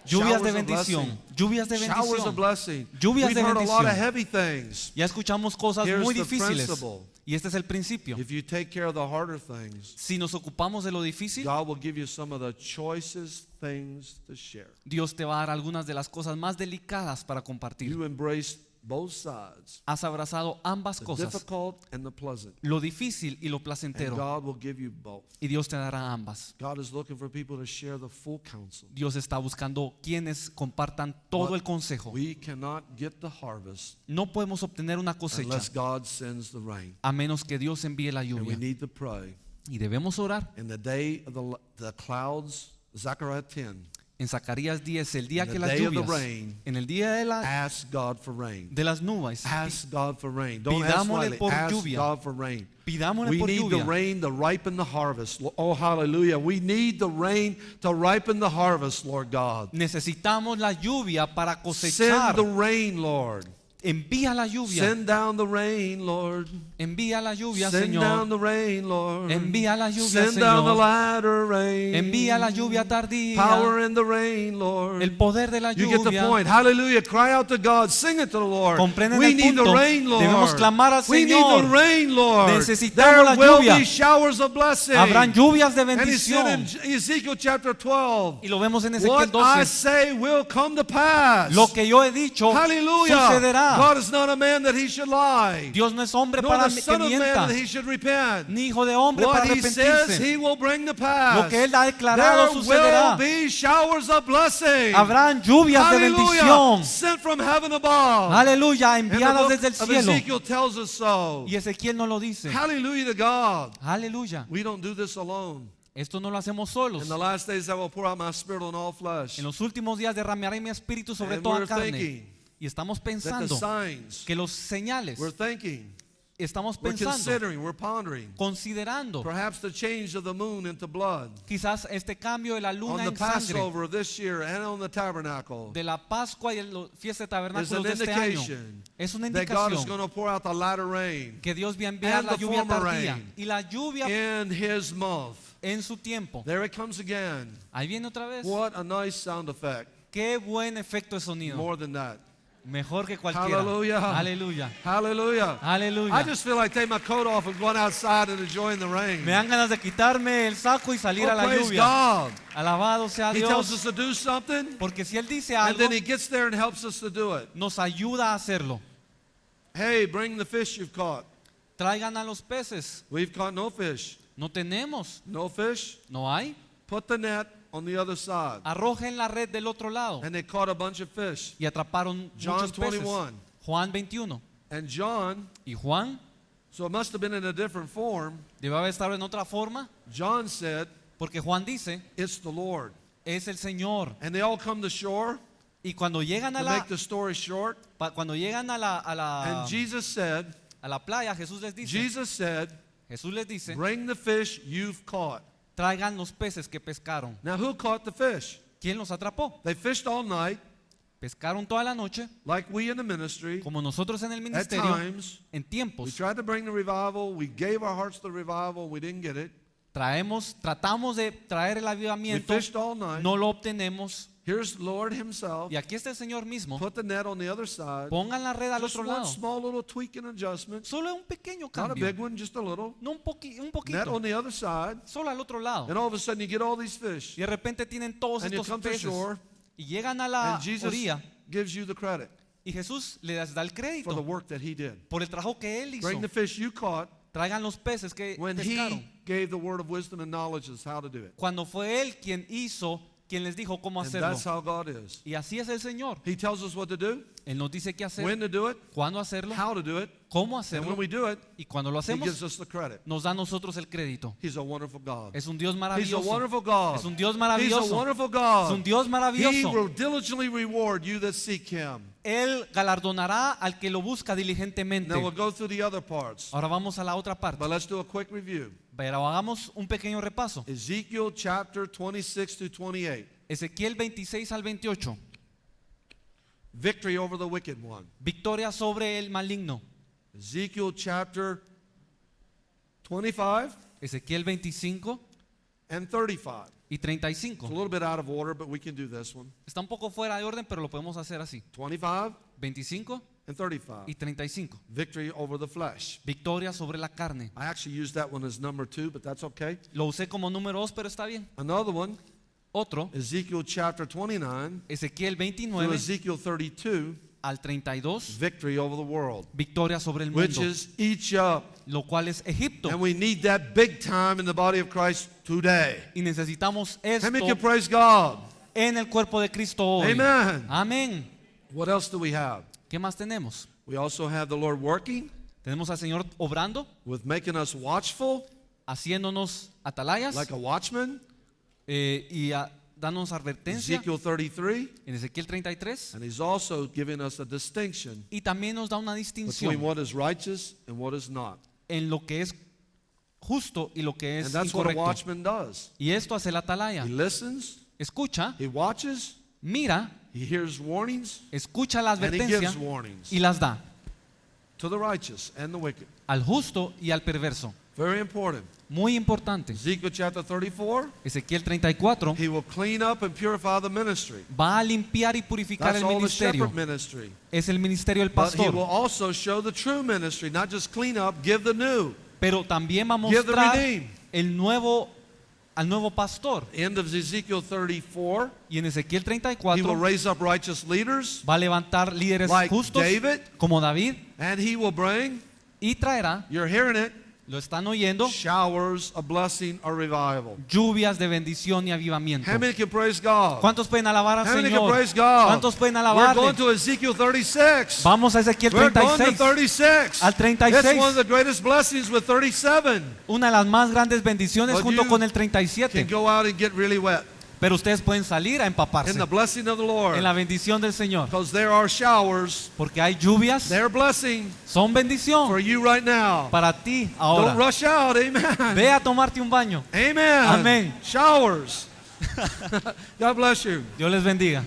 Lluvias de Showers of bendición, blessing. lluvias de Showers of bendición. blessing. Lluvias We've de heard a lot of bendición. heavy things. Ya escuchamos cosas Here's muy the difíciles. principle. Y este es el principio. If you take care of the harder things, Si nos ocupamos de lo difícil, God will give you some of the choicest things to share. Dios te va a dar algunas de las cosas más delicadas para compartir. You embrace both sides, Has abrazado ambas the cosas, difficult and the pleasant, lo difícil y lo and placentero, God will give you both. y Dios te dará ambas. God is looking for people to share the full counsel. Dios está buscando quienes compartan todo But el consejo. We cannot get the harvest No podemos obtener una cosecha unless God sends the rain. a menos que Dios envíe la And we lluvia. need to pray. Y debemos orar. In the day of the clouds, Zechariah 10, En Zacarías 10, el día In que the las day of the lluvias, rain, en el día ask God for rain. de las nubes, Ask God for rain. Don't ask Pidámosle lightly. por Ask lluvia. God for rain. pidámosle We por need the lluvia. rain to ripen the harvest. Oh, hallelujah. We need the rain to ripen the harvest, Lord God. Necesitamos la lluvia para Send cosechar. the rain, Lord. Envía la lluvia. Send down the rain, Lord. Envía la lluvia, Send down Señor. the rain, Lord. Envía la lluvia, Send down the Señor. latter rain. Envía la lluvia tardía. Power in the rain, Lord. El poder de la You get the lluvia. point. Hallelujah. Cry out to God. Sing it to the Lord. Comprenden We el need the punto. rain, Lord. Debemos clamar al We need Señor. the rain, Lord. Necesitamos There la will lluvia. be showers of blessing. Habrán lluvias de And he said bendición. in Ezekiel chapter 12, Y lo vemos en Ezequiel what I 12. say will come to pass. Lo que yo he dicho Hallelujah. sucederá. God is not a man that he should lie. Dios no es hombre Nor para the que son of man mienta, that he should repent. ni hijo de hombre What para he says arrepentirse. he will bring to pass. Lo que él ha declarado There sucederá. will be showers of blessing. Habrán lluvias de Hallelujah. bendición. Sent from heaven above. Aleluya, And the enviadas book desde el of cielo. Ezekiel tells us so. Y Ezequiel no lo dice. Hallelujah to God. Aleluya. We don't do this alone. Esto no lo hacemos solos. In the last days I will pour out my spirit on all flesh. En los últimos días derramaré mi espíritu sobre And toda we're carne. thinking Y estamos That the pensando signs, que los señales, we're thinking, estamos we're pensando, considering, we're pondering. considerando Perhaps the change of the moon into blood quizás este cambio de la on luna the en sangre, Passover of this year and on the tabernacle de la Pascua y la fiesta de is tabernáculos an de este año. indication Es una that God is indicación going to pour out the latter rain que Dios va a enviar and la the lluvia former tardía rain y la lluvia in His month. en su tiempo. There it comes again. Ahí viene otra vez. What a nice sound effect. Qué buen efecto de sonido. More than that. Mejor que cualquiera. Hallelujah. Aleluya. Hallelujah. Aleluya. I just feel like taking my coat off and going outside and enjoying the rain. Me dan ganas de quitarme el saco y salir a Oh, la praise lluvia. God. Alabado sea He tells Dios. us to do something, Porque si Él dice and algo, then He gets there and helps us to do it. nos ayuda a hacerlo. Hey, bring the fish you've caught. Traigan a los peces. We've caught no fish. No tenemos. No fish? No hay. Put the net on the other side. Arrojen la red del otro lado. And they caught a bunch of fish. Y atraparon John muchos peces. 21. Juan 21. And John, Y Juan, so it must have been in a different form. debe haber estado en otra forma. John said, Porque Juan dice, it's the Lord. es el Señor. And they all come to shore Y cuando llegan to a la, make the story short. cuando llegan a And Jesus said, la playa, Jesús les dice, Jesús les dice, bring the fish you've caught. traigan los peces que pescaron. Now who caught the fish? ¿Quién los atrapó? They fished all night, Pescaron toda la noche, like we in the ministry. como nosotros en el At ministerio, times, en we tiempos. tried to bring the revival. We gave our hearts to the revival. We didn't get it. Tratamos de traer el We avivamiento, fished all night. no lo obtenemos. Here's the Lord Himself. Y aquí está el Señor mismo. Put the net on the other side. Pongan la red al Just otro one lado. small little tweak and adjustment. Solo un pequeño Not a big cambio. one, just a little. No un Net poquito. on the other side. Solo al otro lado. And all of a sudden you get all these fish. Y de repente tienen todos And you estos come to peces. shore. Y llegan a la And Jesus orilla. gives you the credit Y Jesús les da el for the crédito work that He did. por el trabajo que Él hizo. Bring the fish you caught Traigan los peces que when pescaron. He gave the word of wisdom and knowledge as how to do it. Cuando fue Él quien hizo, quien les dijo cómo And hacerlo. that's how God is. Y así es el Señor. He tells us what to do, Él nos dice qué hacer, when to do it, cuándo hacerlo, how to do it, cómo and hacerlo. when we do it, Y cuando lo He gives hacemos, us the credit. nos da a nosotros el crédito. He's a wonderful God. Es un Dios He's a maravilloso. wonderful God. Es un Dios He's a maravilloso. wonderful Es God. un Dios He maravilloso. will diligently reward you that seek Him. Él galardonará al que lo busca diligentemente. Now we'll go through the other parts, Ahora vamos a la otra parte. but let's do a quick review. Pero hagamos un pequeño repaso. Ezekiel chapter 26 to 28. Ezequiel 26 al 28. Victory over the wicked one. Victoria sobre el maligno. Ezekiel chapter 25 Ezequiel 25 and 35. y It's a 35. little bit out of order, but we can do this one. Está un poco fuera de orden, pero lo podemos hacer así. 25 25 and 35. y 35. Victory over the flesh. Victoria sobre la carne. I actually used that one as number 2, but that's okay. Lo usé como número 2, pero está bien. Another one, Otro, Ezekiel chapter 29 Ezequiel to 29 Ezekiel 32, al 32. victory over the world, Victoria sobre el which mundo, is Egypt. lo cual es Egipto. And we need that big time in the body of Christ today. Y necesitamos How many esto can praise God? en el cuerpo de Cristo hoy. Amen. Amén. What else do we have? ¿Qué más tenemos? We also have the Lord working Tenemos al Señor obrando, with making us watchful haciéndonos atalayas like a watchman. dándonos advertencia Ezekiel 33. en Ezequiel 33. And he's also giving us a distinction Y también nos da una between distinción what is righteous and what is not. en lo que es justo y lo que And es that's what a incorrecto. watchman does. Y esto hace el atalaya. He listens, Escucha, he watches, mira, he hears warnings, escucha la and he advertencia gives warnings y las da to the righteous and the wicked. al justo y al perverso. Very important. Muy importante. Ezekiel chapter 34, Ezequiel 34 he will clean up and purify the ministry. va a limpiar y purificar That's el all the ministerio. shepherd ministry. Es el ministerio del But he will pastor. also show the true ministry, not just clean up, give the new. Pero también va a Give the mostrar redeemed. al nuevo pastor. End of Ezekiel 34, Y en Ezequiel he will 34 raise up righteous leaders va a levantar líderes like justos David, como David and he will bring, y traerá, you're hearing it, lo están oyendo, showers of blessing or revival. lluvias de bendición y avivamiento. How many can praise God? ¿Cuántos pueden alabar al How many can Señor? praise God? ¿Cuántos pueden We're alabarle? going to Ezekiel 36. Vamos a Ezequiel We're going to 36. 36. Al 36. It's one of the greatest blessings with 37. Una de las más grandes bendiciones But junto you con el Can 37. go out and get really wet Pero ustedes pueden salir a empaparse in the blessing of the Lord. en la bendición del Señor. Because there are showers, Porque hay lluvias, they're blessing son for bendición you right now. para ti Don't ahora. rush out, amen. Ve a tomarte un baño. Amen. Amén. Showers. God bless you. Dios les bendiga.